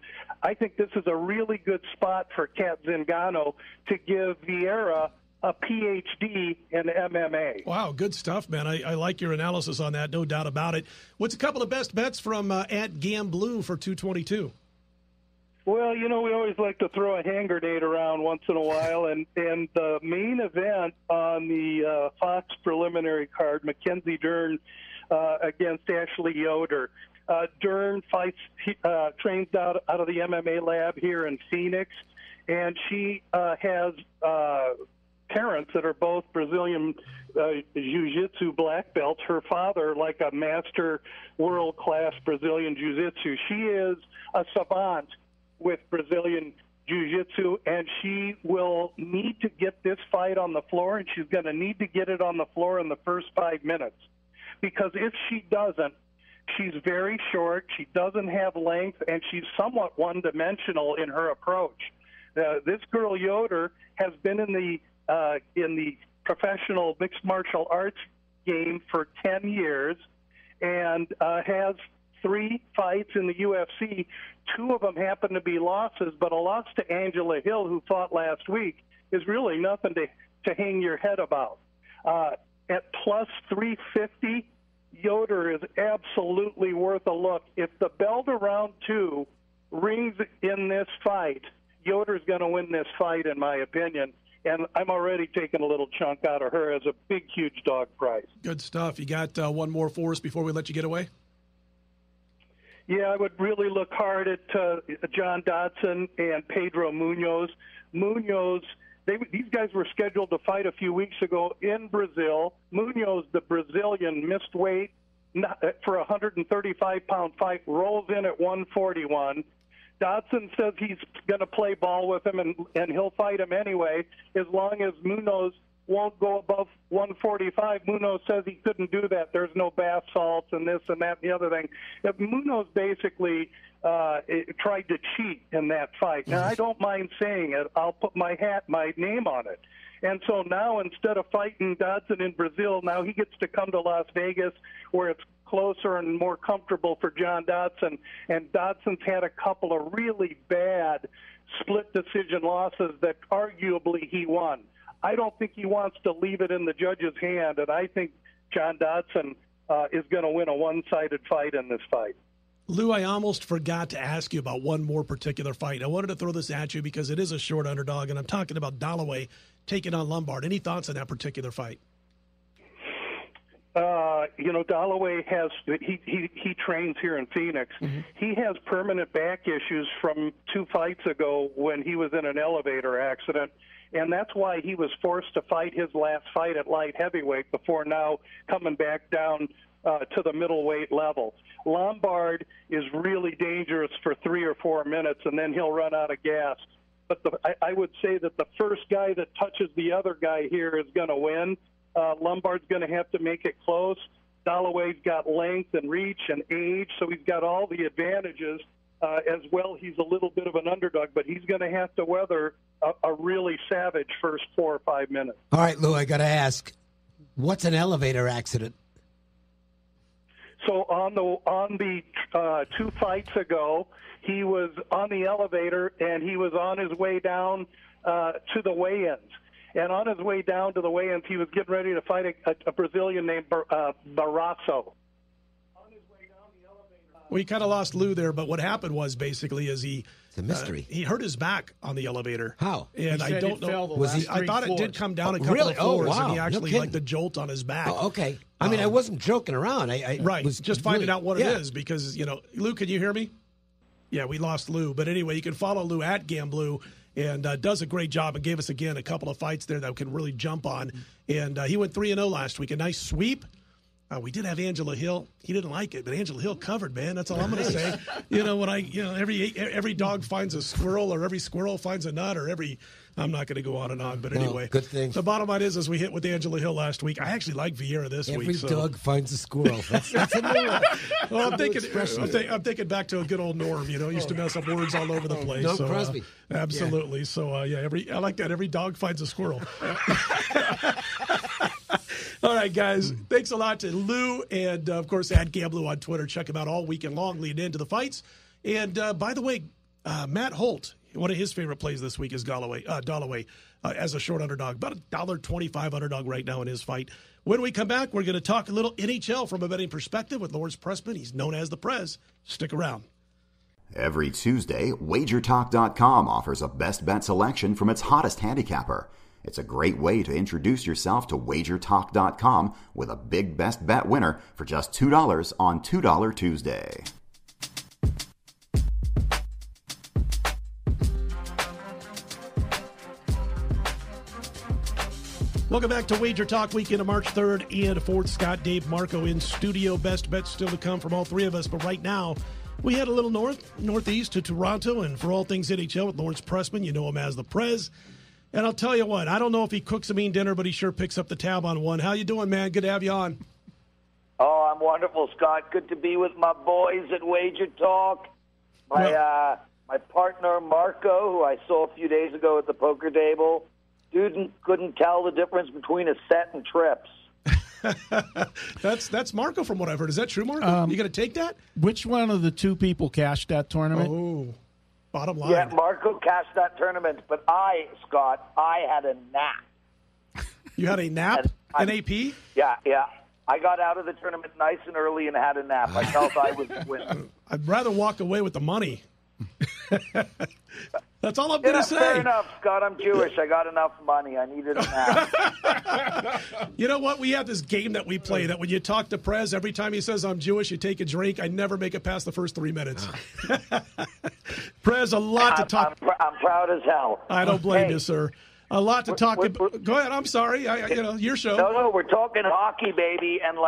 I think this is a really good spot for Kat Zingano to give Vieira a PhD in MMA. Wow, good stuff, man. I like your analysis on that, no doubt about it. What's a couple of best bets from at GambLou for 222? Well, you know, we always like to throw a hand grenade around once in a while, and the main event on the Fox preliminary card, Mackenzie Dern against Ashley Yoder. Dern trains out of the MMA lab here in Phoenix, and she has parents that are both Brazilian jiu-jitsu black belts. Her father, like a master world-class Brazilian jiu-jitsu. She is a savant with Brazilian jiu-jitsu, and she will need to get this fight on the floor, and she's going to need to get it on the floor in the first 5 minutes. Because if she doesn't, she's very short, she doesn't have length, and she's somewhat one-dimensional in her approach. This girl Yoder has been in the professional mixed martial arts game for 10 years and has 3 fights in the UFC. 2 of them happen to be losses, but a loss to Angela Hill, who fought last week, is really nothing to hang your head about. At plus 350, Yoder is absolutely worth a look. If the bell to round 2 rings in this fight, Yoder's going to win this fight, in my opinion. And I'm already taking a little chunk out of her as a big, huge dog prize. Good stuff. You got one more for us before we let you get away? Yeah, I would really look hard at John Dodson and Pedro Munoz. These guys were scheduled to fight a few weeks ago in Brazil. Munoz, the Brazilian, missed weight for a 135-pound fight, rolls in at 141. Dodson says he's going to play ball with him, and he'll fight him anyway, as long as Munoz won't go above 145. Munoz says he couldn't do that. There's no bath salts and this and that and the other thing. Munoz basically tried to cheat in that fight. Now, I don't mind saying it. I'll put my name on it. And so now, instead of fighting Dodson in Brazil, now he gets to come to Las Vegas, where it's closer and more comfortable for John Dodson. And Dodson's had a couple of really bad split decision losses that arguably he won. I don't think he wants to leave it in the judge's hand, and I think John Dodson is going to win a one-sided fight in this fight. Lou, I almost forgot to ask you about one more particular fight. I wanted to throw this at you because it is a short underdog, and I'm talking about Dalloway taking on Lombard. Any thoughts on that particular fight? Dalloway he trains here in Phoenix. Mm-hmm. He has permanent back issues from 2 fights ago when he was in an elevator accident, and that's why he was forced to fight his last fight at light heavyweight before now coming back down to the middleweight level. Lombard is really dangerous for 3 or 4 minutes, and then he'll run out of gas. But I would say that the first guy that touches the other guy here is going to win. Lombard's going to have to make it close. Dalloway's got length and reach and age, so he's got all the advantages. As well, he's a little bit of an underdog, but he's going to have to weather a really savage first 4 or 5 minutes. All right, Lou, I got to ask, what's an elevator accident? So on the 2 fights ago, he was on the elevator and he was on his way down to the weigh-ins. And on his way down to the weigh-ins, he was getting ready to fight a Brazilian named Barrasso. Well, you kind of lost Lou there, but what happened was basically is it's a mystery. He hurt his back on the elevator. How? And I don't know. I thought it did come down a couple really? of floors, wow. and he actually like the jolt on his back. Oh, okay. I mean, I wasn't joking around. I was just finding out what it is because Lou, can you hear me? Yeah, we lost Lou, but anyway, you can follow Lou at GambLou. And does a great job and gave us, again, a couple of fights there that we can really jump on. And he went 3-0 last week. A nice sweep. We did have Angela Hill. He didn't like it, but Angela Hill covered, man. That's all I'm going to say. Every dog finds a squirrel, or every squirrel finds a nut, or I'm not going to go on and on, but anyway. Good thing. The bottom line is we hit with Angela Hill last week. I actually like Vieira this week. Every dog finds a squirrel. That's a new one. Well, I'm thinking back to a good old Norm. Used to mess up words all over the place. No Crosby. Absolutely. Yeah. So I like that. Every dog finds a squirrel. All right, guys. Thanks a lot to Lou and, of course, at GambLou on Twitter. Check him out all weekend long leading into the fights. And, by the way, Matt Holt, one of his favorite plays this week is Dalloway as a short underdog. About $1.25 underdog right now in his fight. When we come back, we're going to talk a little NHL from a betting perspective with Lawrence Prezman. He's known as the Prez. Stick around. Every Tuesday, WagerTalk.com offers a best bet selection from its hottest handicapper. It's a great way to introduce yourself to WagerTalk.com with a big best bet winner for just $2 on $2 Tuesday. Welcome back to Wager Talk weekend of March 3rd and 4th. Scott, Dave, Marco in studio. Best bets still to come from all three of us. But right now, we head a little northeast to Toronto. And for all things NHL with Lawrence Prezman, you know him as the Prez. And I'll tell you what, I don't know if he cooks a mean dinner, but he sure picks up the tab on one. How you doing, man? Good to have you on. Oh, I'm wonderful, Scott. Good to be with my boys at Wager Talk. My partner, Marco, who I saw a few days ago at the poker table, couldn't tell the difference between a set and trips. That's Marco from what I've heard. Is that true, Marco? You going to take that? Which one of the two people cashed that tournament? Oh, bottom line. Yeah, Marco cashed that tournament, but Scott, I had a nap. You had a nap? An AP? Yeah. I got out of the tournament nice and early and had a nap. I felt I was winning. I'd rather walk away with the money. That's all I'm going to say. Fair enough, Scott. I'm Jewish. I got enough money. I needed a nap. You know what? We have this game that we play that when you talk to Prez, every time he says I'm Jewish, you take a drink. I never make it past the first 3 minutes. Prez, a lot to talk. I'm proud as hell. I don't blame you, sir. A lot to talk about. Go ahead. I'm sorry. Your show. No, we're talking hockey, baby, and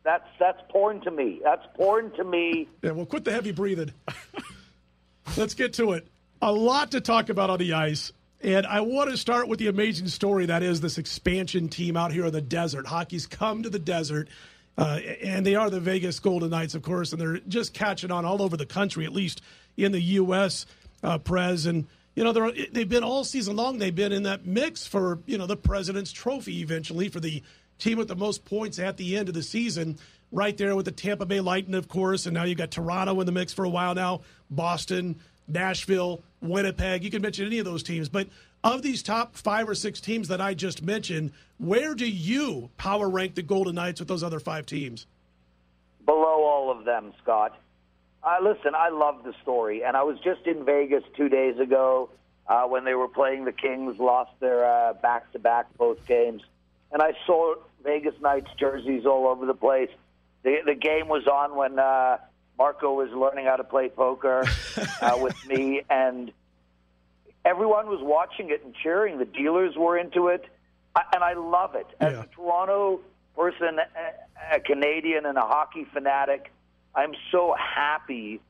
that's porn to me. That's porn to me. Yeah, well, quit the heavy breathing. Let's get to it. A lot to talk about on the ice, and I want to start with the amazing story that is this expansion team out here in the desert. Hockey's come to the desert, and they are the Vegas Golden Knights, of course, and they're just catching on all over the country, at least in the U.S., Prez. And, they've been all season long, they've been in that mix for, the President's Trophy eventually for the team with the most points at the end of the season, right there with the Tampa Bay Lightning, of course, and now you've got Toronto in the mix for a while now, Boston, Nashville, Winnipeg. You can mention any of those teams. But of these top 5 or 6 teams that I just mentioned, where do you power rank the Golden Knights with those other 5 teams? Below all of them, Scott. Listen, I love the story. And I was just in Vegas 2 days ago when they were playing the Kings, lost their back-to-back both games. And I saw Vegas Knights jerseys all over the place. The game was on when Marco was learning how to play poker with me, and everyone was watching it and cheering. The dealers were into it, and I love it. As a Toronto person, a Canadian, and a hockey fanatic, I'm so happy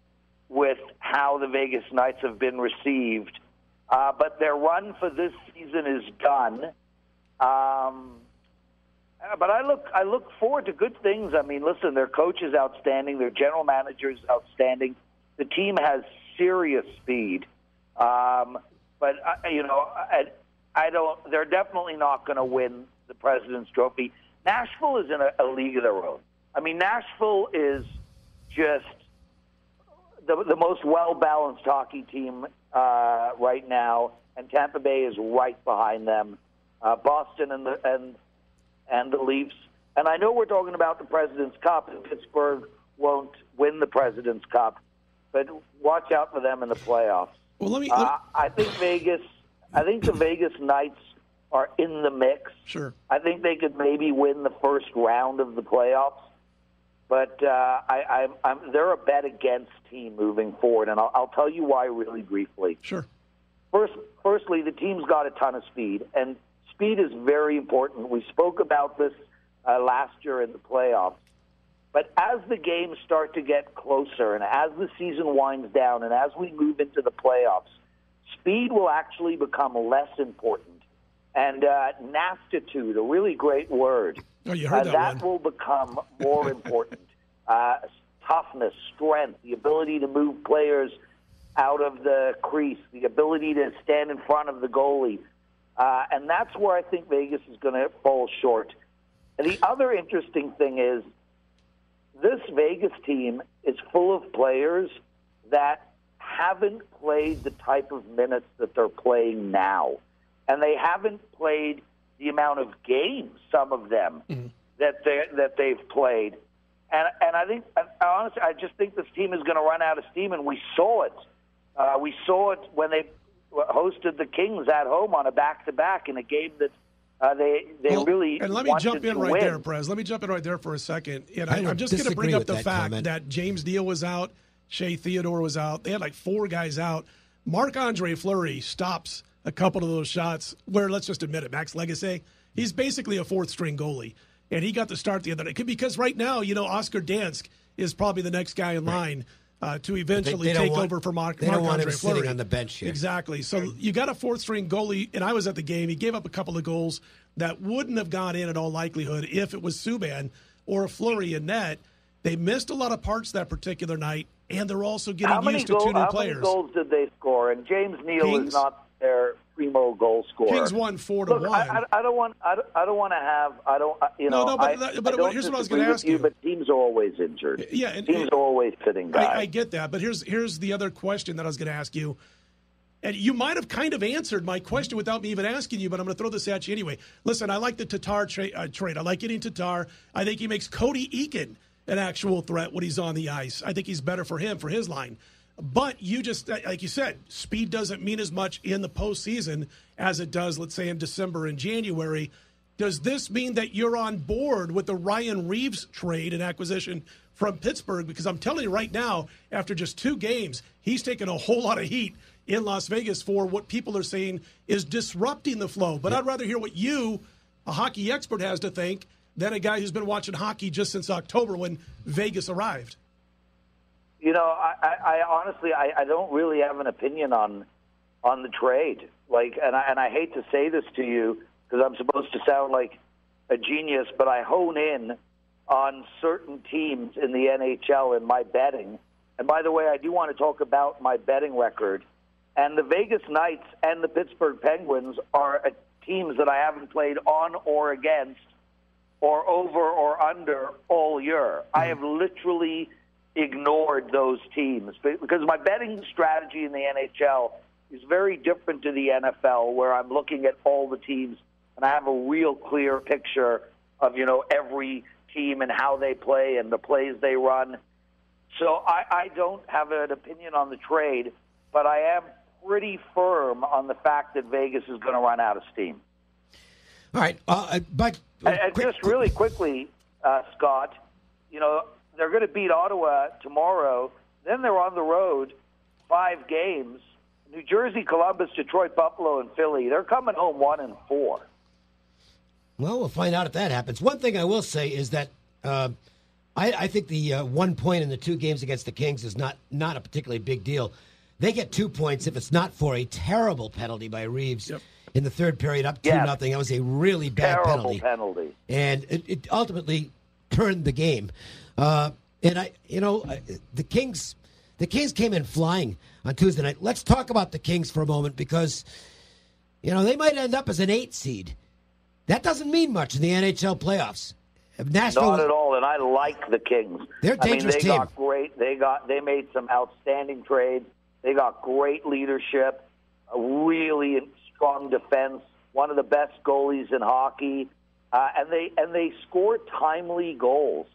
with how the Vegas Knights have been received. But their run for this season is done. But I look forward to good things. I mean, listen, their coach is outstanding. Their general manager is outstanding. The team has serious speed. But I don't. They're definitely not going to win the President's Trophy. Nashville is in a league of their own. I mean, Nashville is just the most well-balanced hockey team right now, and Tampa Bay is right behind them. Boston and the Leafs. And I know we're talking about the President's Cup, and Pittsburgh won't win the President's Cup, but watch out for them in the playoffs. Well, I think the Vegas Knights are in the mix. Sure. I think they could maybe win the first round of the playoffs, but they're a bet against team moving forward, and I'll tell you why really briefly. Sure. Firstly, the team's got a ton of speed, and speed is very important. We spoke about this last year in the playoffs. But as the games start to get closer and as the season winds down and as we move into the playoffs, speed will actually become less important. And naptitude, a really great word, you heard that will become more important. Toughness, strength, the ability to move players out of the crease, the ability to stand in front of the goalie. And that's where I think Vegas is going to fall short. And the other interesting thing is this Vegas team is full of players that haven't played the type of minutes that they're playing now. And they haven't played the amount of games, some of them, that they've played. And I think, honestly, I just think this team is going to run out of steam, and we saw it. We saw it when they hosted the Kings at home on a back-to-back in a game that they really and let me jump in right there, Prez. Let me jump in right there for a second. And I'm just going to bring up the fact that James Neal was out, Shea Theodore was out. They had like 4 guys out. Marc-Andre Fleury stops a couple of those shots where, let's just admit it, Max Legacy, he's basically a 4th-string goalie. And he got the start the other night. Because right now, Oscar Dansk is probably the next guy in line to eventually take over for Marc-Andre Fleury. They don't want him sitting on the bench here. Exactly. So you got a 4th-string goalie, and I was at the game. He gave up a couple of goals that wouldn't have gone in all likelihood if it was Subban or Fleury in net. They missed a lot of parts that particular night, and they're also getting used to 2 new players. How many goals did they score? And James Neal is not their primo goal scorer. Kings won 4-1. I don't want to have. I don't. But here's what I was going to ask you. But teams are always injured. Yeah, and teams are always sitting guys. I get that, but here's the other question that I was going to ask you. And you might have kind of answered my question without me even asking you, but I'm going to throw this at you anyway. Listen, I like the Tatar trade. I like getting Tatar. I think he makes Cody Eakin an actual threat when he's on the ice. I think he's better for him, for his line. But you just, like you said, speed doesn't mean as much in the postseason as it does, let's say, in December and January. Does this mean that you're on board with the Ryan Reeves trade and acquisition from Pittsburgh? Because I'm telling you right now, after just 2 games, he's taken a whole lot of heat in Las Vegas for what people are saying is disrupting the flow. But I'd rather hear what you, a hockey expert, has to think than a guy who's been watching hockey just since October when Vegas arrived. You know, I honestly don't really have an opinion on the trade. Like, and I hate to say this to you because I'm supposed to sound like a genius, but I hone in on certain teams in the NHL in my betting. And by the way, I do want to talk about my betting record. And the Vegas Knights and the Pittsburgh Penguins are teams that I haven't played on or against or over or under all year. I have literally ignored those teams because my betting strategy in the NHL is very different to the NFL, where I'm looking at all the teams and I have a real clear picture of, you know, every team and how they play and the plays they run. So I don't have an opinion on the trade, but I am pretty firm on the fact that Vegas is going to run out of steam. All right, but just really quickly, Scott, you know, they're going to beat Ottawa tomorrow. Then they're on the road 5 games. New Jersey, Columbus, Detroit, Buffalo, and Philly. They're coming home 1-4. Well, we'll find out if that happens. One thing I will say is that I think the 1 point in the 2 games against the Kings is not a particularly big deal. They get 2 points if it's not for a terrible penalty by Reeves in the third period, up 2-0. That was a really bad penalty. And it ultimately turned the game. The Kings came in flying on Tuesday night. Let's talk about the Kings for a moment because, you know, they might end up as an 8 seed. That doesn't mean much in the NHL playoffs. Nashville, not at all, and I like the Kings. They're a dangerous team. Got great. They made some outstanding trades. They got great leadership, a really strong defense, one of the best goalies in hockey, and they score timely goals.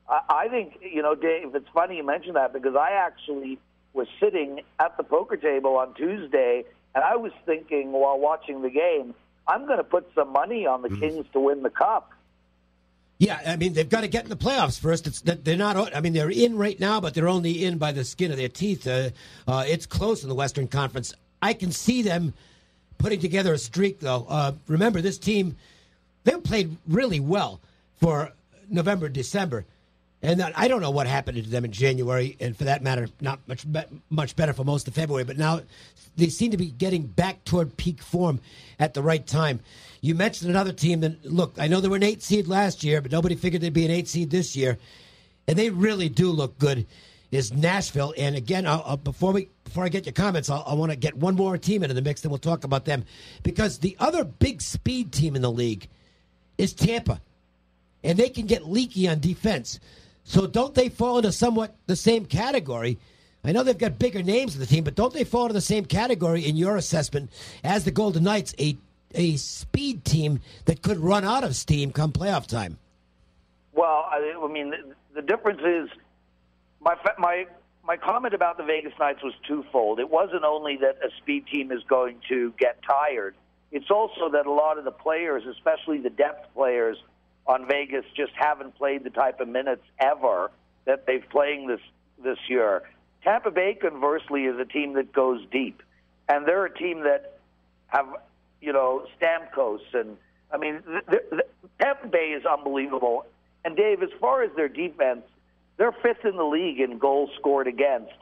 I think, you know, Dave, it's funny you mentioned that because I actually was sitting at the poker table on Tuesday, and I was thinking while watching the game, I'm going to put some money on the Kings to win the Cup. Yeah, I mean, they've got to get in the playoffs first. They're not. I mean, they're in right now, but they're only in by the skin of their teeth. It's close in the Western Conference. I can see them putting together a streak, though. Remember, this team, they played really well for November, December. And I don't know what happened to them in January, and for that matter, not much better for most of February. But now they seem to be getting back toward peak form at the right time. You mentioned another team that, look, I know they were an 8 seed last year, but nobody figured they'd be an 8 seed this year. And they really do look good, is Nashville. And again, before I get your comments, I want to get one more team into the mix, then we'll talk about them. Because the other big speed team in the league is Tampa. And they can get leaky on defense. So don't they fall into somewhat the same category? I know they've got bigger names in the team, but don't they fall into the same category in your assessment as the Golden Knights, a speed team that could run out of steam come playoff time? Well, I mean, the difference is my comment about the Vegas Knights was twofold. It wasn't only that a speed team is going to get tired. It's also that a lot of the players, especially the depth players on Vegas, just haven't played the type of minutes ever that they've playing this year. Tampa Bay, conversely, is a team that goes deep. And they're a team that have, you know, Stamkos. And, I mean, Tampa Bay is unbelievable. And, Dave, as far as their defense, they're 5th in the league in goals scored against.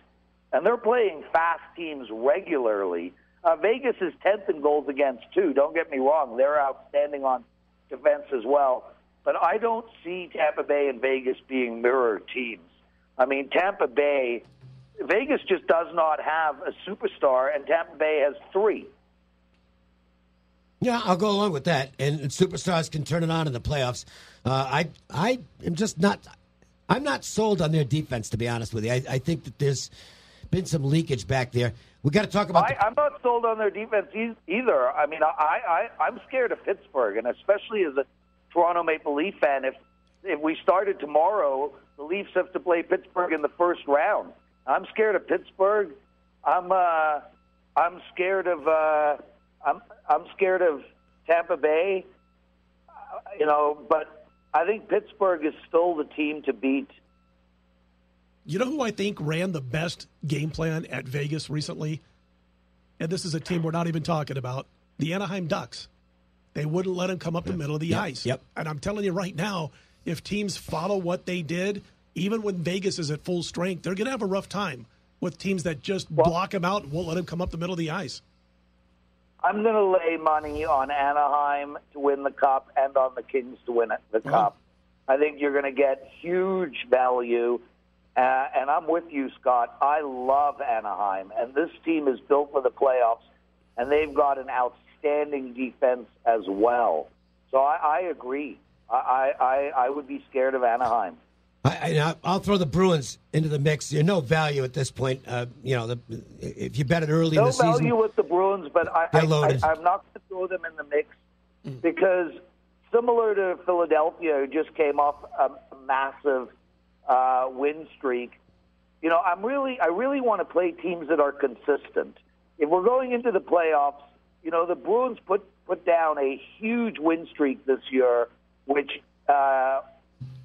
And they're playing fast teams regularly. Vegas is 10th in goals against, too. Don't get me wrong. They're outstanding on defense as well. But I don't see Tampa Bay and Vegas being mirror teams. I mean, Vegas just does not have a superstar, and Tampa Bay has 3. Yeah, I'll go along with that. And superstars can turn it on in the playoffs. I am just not. I'm not sold on their defense, to be honest with you. I think that there's been some leakage back there. We got to talk about. I'm not sold on their defense either. I mean, I'm scared of Pittsburgh, and especially as a Toronto Maple Leaf fan, if we started tomorrow, the Leafs have to play Pittsburgh in the first round. I'm scared of Pittsburgh. I'm scared of I'm scared of Tampa Bay. But I think Pittsburgh is still the team to beat. You know who I think ran the best game plan at Vegas recently? And this is a team we're not even talking about. The Anaheim Ducks. They wouldn't let him come up the middle of the ice. Yep. And I'm telling you right now, if teams follow what they did, even when Vegas is at full strength, they're going to have a rough time with teams that just block him out and won't let him come up the middle of the ice. I'm going to lay money on Anaheim to win the Cup and on the Kings to win the Cup. I think you're going to get huge value. And I'm with you, Scott. I love Anaheim. And this team is built for the playoffs, and they've got an outstanding defense as well. So I agree. I would be scared of Anaheim. I'll throw the Bruins into the mix. There's no value at this point. If you bet it early in the season. No value with the Bruins, but I'm not going to throw them in the mix because similar to Philadelphia, who just came off a massive win streak, I really want to play teams that are consistent. If we're going into the playoffs, the Bruins put down a huge win streak this year, which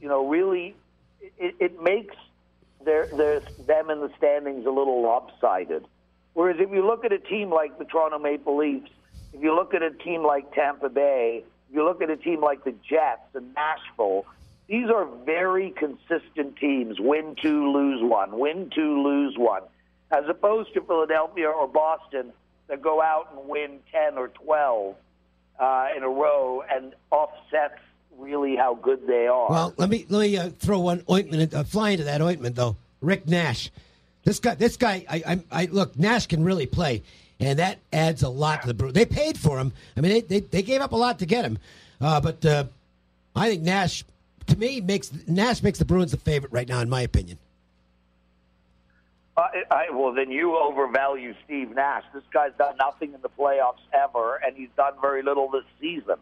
really it makes them in the standings a little lopsided. Whereas if you look at a team like the Toronto Maple Leafs, if you look at a team like Tampa Bay, if you look at a team like the Jets and Nashville, these are very consistent teams. Win two, lose one. Win two, lose one. As opposed to Philadelphia or Boston that go out and win 10 or 12 in a row and offsets really how good they are. Well, let me throw one ointment, fly into that ointment though. Rick Nash, this guy. I look. Nash can really play, and that adds a lot to the Bruins. They paid for him. I mean, they gave up a lot to get him, but I think Nash, to me, makes the Bruins the favorite right now, in my opinion. Well, then you overvalue Steve Nash. This guy's done nothing in the playoffs ever, and he's done very little this season.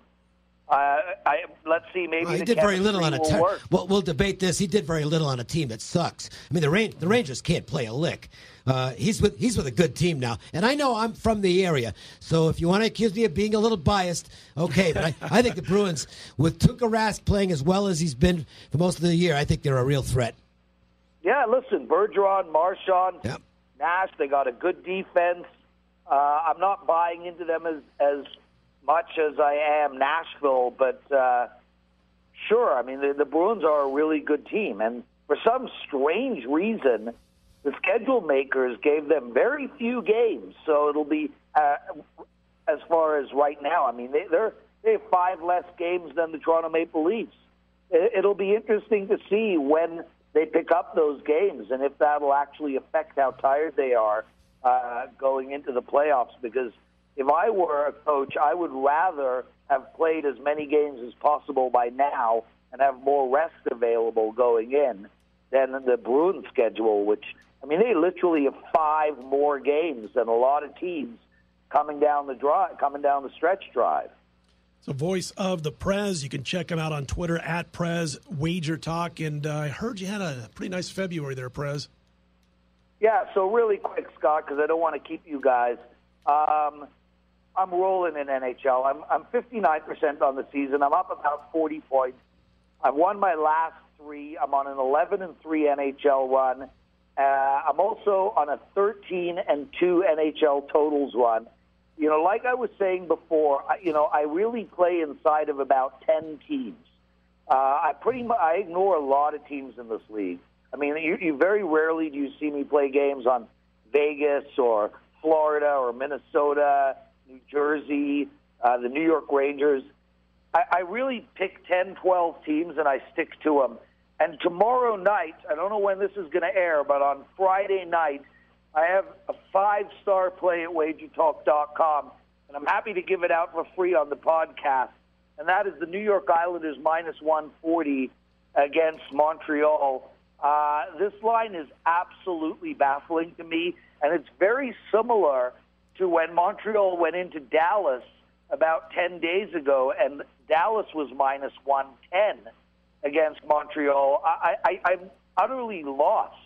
Let's see. Maybe he did very little on a team. Well, we'll debate this. He did very little on a team that sucks. I mean, the Rangers can't play a lick. He's with a good team now, and I know I'm from the area, so if you want to accuse me of being a little biased, okay. But I think the Bruins, with Tuukka Rask playing as well as he's been for most of the year, I think they're a real threat. Yeah, listen, Bergeron, Marchand, Nash, they got a good defense. I'm not buying into them as much as I am Nashville, but sure, I mean, the Bruins are a really good team. And for some strange reason, the schedule makers gave them very few games. So it'll be, as far as right now, I mean, they have 5 less games than the Toronto Maple Leafs. It'll be interesting to see when they pick up those games and if that'll actually affect how tired they are going into the playoffs. Because if I were a coach, I would rather have played as many games as possible by now and have more rest available going in than the Bruins schedule, which, I mean, they literally have 5 more games than a lot of teams coming down the stretch drive. So, voice of the Prez. You can check him out on Twitter at Prez WagerTalk. And I heard you had a pretty nice February there, Prez. Yeah, so really quick, Scott, because I don't want to keep you guys. I'm rolling in NHL. I'm 59% on the season. I'm up about 40 points. I've won my last 3. I'm on an 11-3 NHL run. I'm also on a 13-2 NHL totals run. Like I was saying before, I really play inside of about 10 teams. I ignore a lot of teams in this league. I mean, you very rarely do you see me play games on Vegas or Florida or Minnesota, New Jersey, the New York Rangers. I really pick 10, 12 teams, and I stick to them. And tomorrow night, I don't know when this is going to air, but on Friday night, I have a 5-star play at WagerTalk.com, and I'm happy to give it out for free on the podcast. And that is the New York Islanders minus 140 against Montreal. This line is absolutely baffling to me, and it's very similar to when Montreal went into Dallas about 10 days ago, and Dallas was minus 110 against Montreal. I'm utterly lost.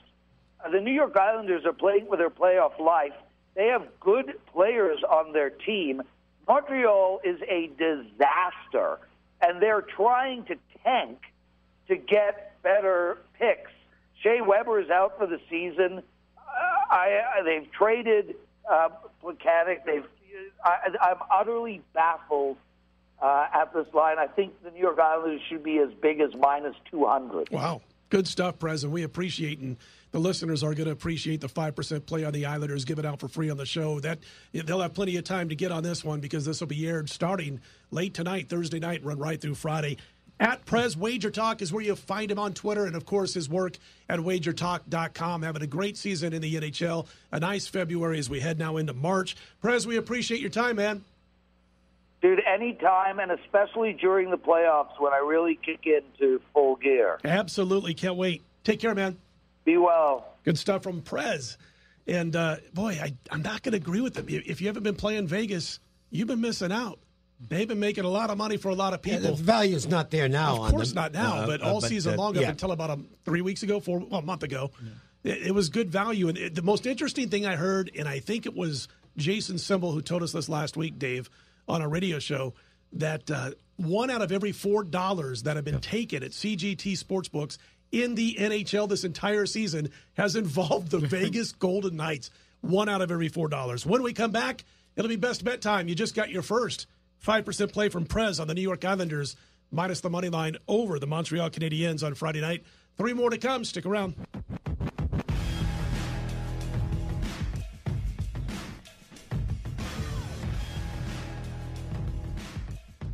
the New York Islanders are playing for their playoff life. They have good players on their team. Montreal is a disaster, and they're trying to tank to get better picks. Shea Weber is out for the season. They've traded Plekanec. I'm utterly baffled at this line. I think the New York Islanders should be as big as -200. Wow. Good stuff, Prez, and we appreciate, and the listeners are going to appreciate the 5% play on the Islanders given out for free on the show. That they'll have plenty of time to get on this one because this will be aired starting late tonight, Thursday night, run right through Friday. At Prez Wager Talk is where you find him on Twitter, and, of course, his work at WagerTalk.com. Having a great season in the NHL, a nice February as we head now into March. Prez, we appreciate your time, man. Dude, anytime, and especially during the playoffs when I really kick into full gear. Absolutely. Can't wait. Take care, man. Be well. Good stuff from Prez. And, boy, I'm not going to agree with him. If you haven't been playing Vegas, you've been missing out. They've been making a lot of money for a lot of people. Yeah, the value is not there now. Of course not now, but all season long, up until about 3 weeks ago, a month ago, it was good value. And the most interesting thing I heard, and I think it was Jason Simbel who told us this last week, Dave, on a radio show, that 1 out of every $4 that have been taken at CGT Sportsbooks in the NHL this entire season has involved the Vegas Golden Knights. 1 out of every $4. When we come back, it'll be best bet time. You just got your first 5% play from Prez on the New York Islanders, minus the money line over the Montreal Canadiens on Friday night. 3 more to come. Stick around.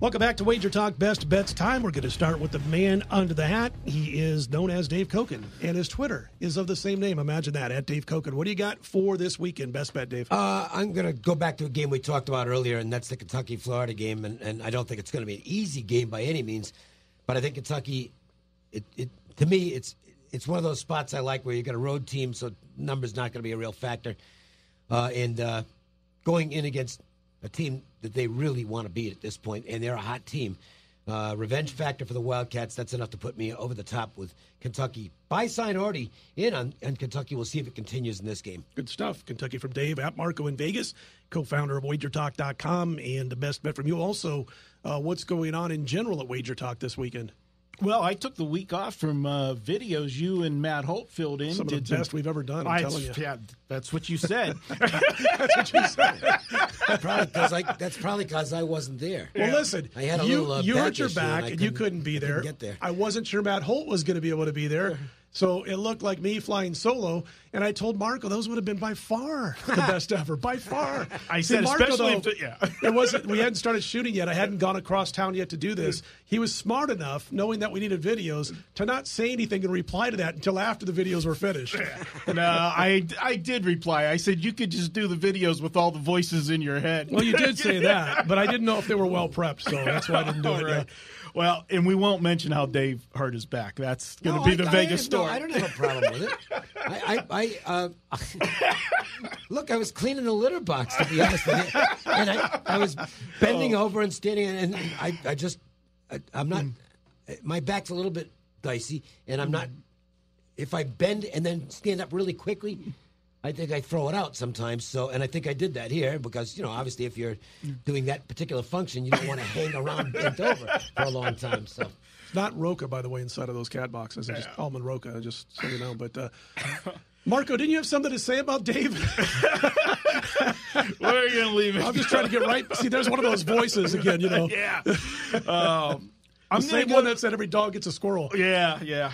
Welcome back to Wager Talk Best Bets Time. We're going to start with the man under the hat. He is known as Dave Cokin, and his Twitter is of the same name. Imagine that, at Dave Cokin. What do you got for this weekend, Best Bet, Dave? I'm going to go back to a game we talked about earlier, and that's the Kentucky-Florida game. And I don't think it's going to be an easy game by any means, but I think Kentucky, to me, it's one of those spots I like where you got a road team, so numbers not going to be a real factor. And going in against a team that they really want to beat at this point, and they're a hot team. Revenge factor for the Wildcats, that's enough to put me over the top with Kentucky. Buy sign already in on Kentucky. We'll see if it continues in this game. Good stuff. Kentucky from Dave, at Marco in Vegas, co-founder of WagerTalk.com, and the best bet from you. Also, what's going on in general at WagerTalk this weekend? Well, I took the week off from videos you and Matt Holt filled in. Some of the best we've ever done, I'm telling you. Yeah, that's what you said. That's what you said. That's probably because I wasn't there. Well, listen, I had a you little hurt your back and you couldn't be there. Get there. I wasn't sure Matt Holt was going to be able to be there. So it looked like me flying solo, and I told Marco those would have been by far the best ever, by far. I said, Marco, especially it wasn't. We hadn't started shooting yet. I hadn't gone across town yet to do this. He was smart enough, knowing that we needed videos, to not say anything and reply to that until after the videos were finished. No, I did reply. I said you could just do the videos with all the voices in your head. Well, you did say that, but I didn't know if they were well prepped, so that's why I didn't do it. Right. Well, and we won't mention how Dave hurt his back. That's going to be the Vegas story. No, I don't have a problem with it. Look, I was cleaning the litter box, to be honest with you. And I was bending over and standing, and I'm not, my back's a little bit dicey, and I'm not, if I bend and then stand up really quickly, I think I throw it out sometimes. So, and I think I did that here because, obviously if you're doing that particular function, you don't want to hang around bent over for a long time. So, it's not Roca, by the way, inside of those cat boxes. It's just almond Roca, just so you know. But Marco, didn't you have something to say about Dave? Where are you going to leave it? I'm just trying to get right. See, there's one of those voices again, Yeah. I'm the same one that said every dog gets a squirrel. Yeah.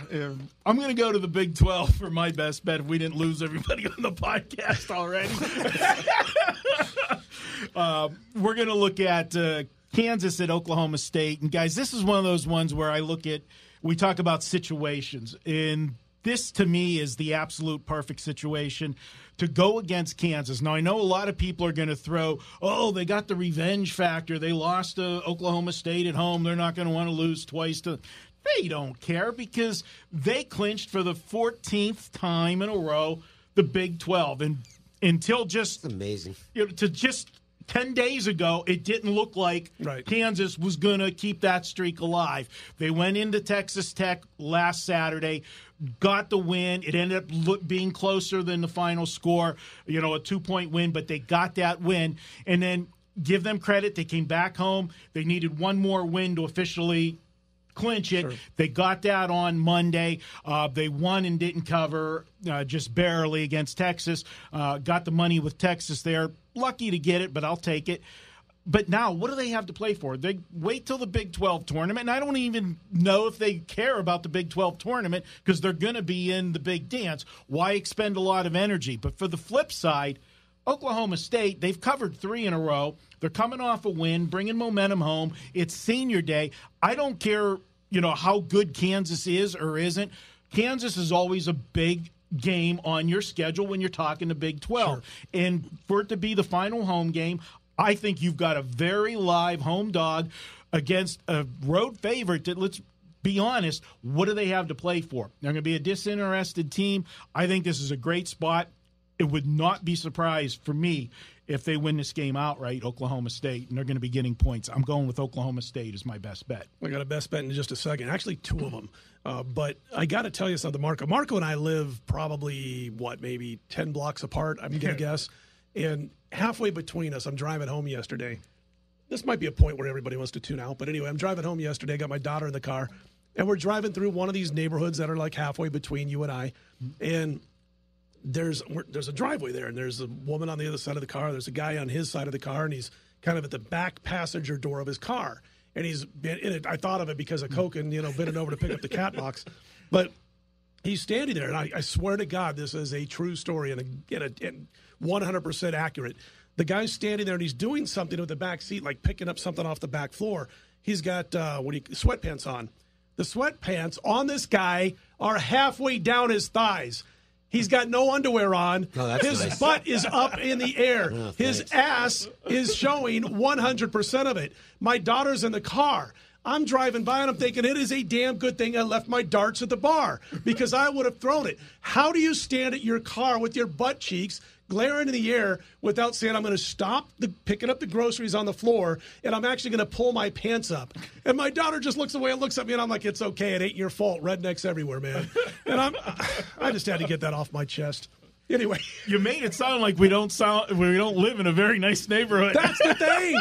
I'm going to go to the Big 12 for my best bet if we didn't lose everybody on the podcast already. We're going to look at Kansas at Oklahoma State. And, guys, this is one of those ones where we talk about situations. And this, to me, is the absolute perfect situation to go against Kansas. Now, I know a lot of people are going to throw, they got the revenge factor. They lost to Oklahoma State at home. They're not going to want to lose twice. They don't care because they clinched for the 14th time in a row the Big 12. And until just amazing. To just 10 days ago, it didn't look like Kansas was going to keep that streak alive. They went into Texas Tech last Saturday, got the win. It ended up being closer than the final score, a 2-point win, but they got that win. And then give them credit. They came back home. They needed one more win to officially clinch it. Sure. They got that on Monday. They won and didn't cover, just barely against Texas. Got the money with Texas there. Lucky to get it, but I'll take it. But now, what do they have to play for? They wait till the Big 12 tournament, and I don't even know if they care about the Big 12 tournament because they're going to be in the big dance. Why expend a lot of energy? But for the flip side, Oklahoma State, they've covered 3 in a row. They're coming off a win, bringing momentum home. It's senior day. I don't care, how good Kansas is or isn't. Kansas is always a big game on your schedule when you're talking to Big 12. Sure. And for it to be the final home game, I think you've got a very live home dog against a road favorite that, let's be honest, what do they have to play for? They're going to be a disinterested team. I think this is a great spot. It would not be surprised for me if they win this game outright, Oklahoma State, and they're going to be getting points. I'm going with Oklahoma State as my best bet. I got a best bet in just a second. Actually, 2 of them. But I got to tell you something, Marco. Marco and I live probably, maybe 10 blocks apart, I'm going to guess. And halfway between us, I'm driving home yesterday. This might be a point where everybody wants to tune out. But anyway, I'm driving home yesterday, got my daughter in the car, and we're driving through one of these neighborhoods that are like halfway between you and I. And there's a driveway there, and there's a woman on the other side of the car. There's a guy on his side of the car, and he's kind of at the back passenger door of his car. And he's been in it. I thought of it because of Cokin, bending over to pick up the cat box. But he's standing there, and I swear to God, this is a true story and 100% accurate. The guy's standing there, and he's doing something with the back seat, like picking up something off the back floor. He's got sweatpants on. The sweatpants on this guy are halfway down his thighs. He's got no underwear on. Oh, that's his nice. butt is up in the air. Oh, his ass is showing 100% of it. My daughter's in the car. I'm driving by and I'm thinking it is a damn good thing I left my darts at the bar because I would have thrown it. How do you stand at your car with your butt cheeks glaring in the air without saying I'm going to stop picking up the groceries on the floor and I'm actually going to pull my pants up? And my daughter just looks away and looks at me and I'm like, it's okay. It ain't your fault. Rednecks everywhere, man. And I just had to get that off my chest. Anyway, you made it sound like we don't live in a very nice neighborhood. That's the thing.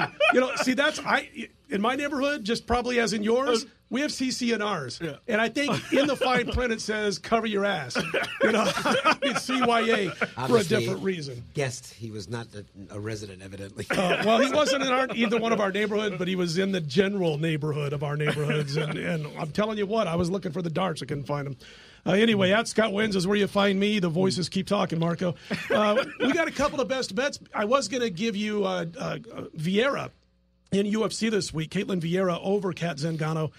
In my neighborhood, just probably as in yours, we have CC&Rs. Yeah. And I think in the fine print it says cover your ass. It's CYA for a different reason. Guessed he was not a resident, evidently. Well, he wasn't in either one of our neighborhoods, but he was in the general neighborhood of our neighborhoods. And I'm telling you what, I was looking for the darts. I couldn't find them. Anyway, at Scott Wins is where you find me. The voices keep talking, Marco. We got a couple of best bets. I was going to give you Vieira in UFC this week. Caitlin Vieira over Kat Zingano.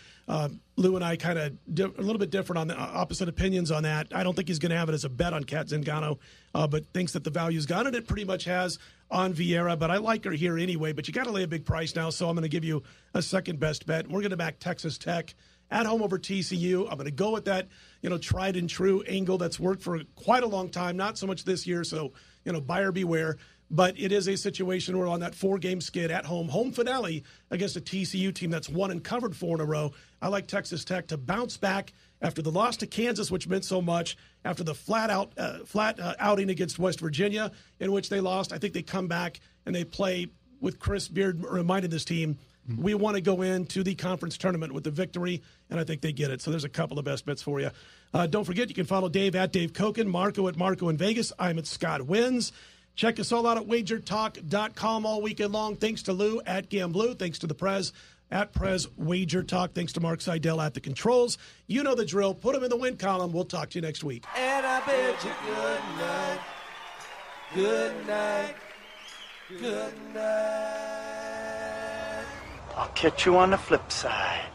Lou and I kind of a little bit different on the opposite opinions on that. I don't think he's going to have it as a bet on Kat Zingano, but thinks that the value's gone, and it pretty much has on Vieira. But I like her here anyway. But you got to lay a big price now, so I'm going to give you a second best bet. We're going to back Texas Tech at home over TCU. I'm going to go with that, tried and true angle that's worked for quite a long time. Not so much this year, so buyer beware. But it is a situation where on that 4-game skid at home finale against a TCU team that's won and covered 4 in a row, I like Texas Tech to bounce back after the loss to Kansas, which meant so much, after the flat outing against West Virginia, in which they lost. I think they come back and they play with Chris Beard reminding this team, we want to go into the conference tournament with the victory, and I think they get it. So there's a couple of best bets for you. Don't forget, you can follow Dave at Dave Cokin, Marco at Marco in Vegas. I'm at Scott Wins. Check us all out at WagerTalk.com all weekend long. Thanks to Lou at GambLou. Thanks to the Prez at Prez WagerTalk. Thanks to Mark Seidel at the controls. You know the drill. Put them in the win column. We'll talk to you next week. And I bid you good night. Good night. Good night. I'll catch you on the flip side.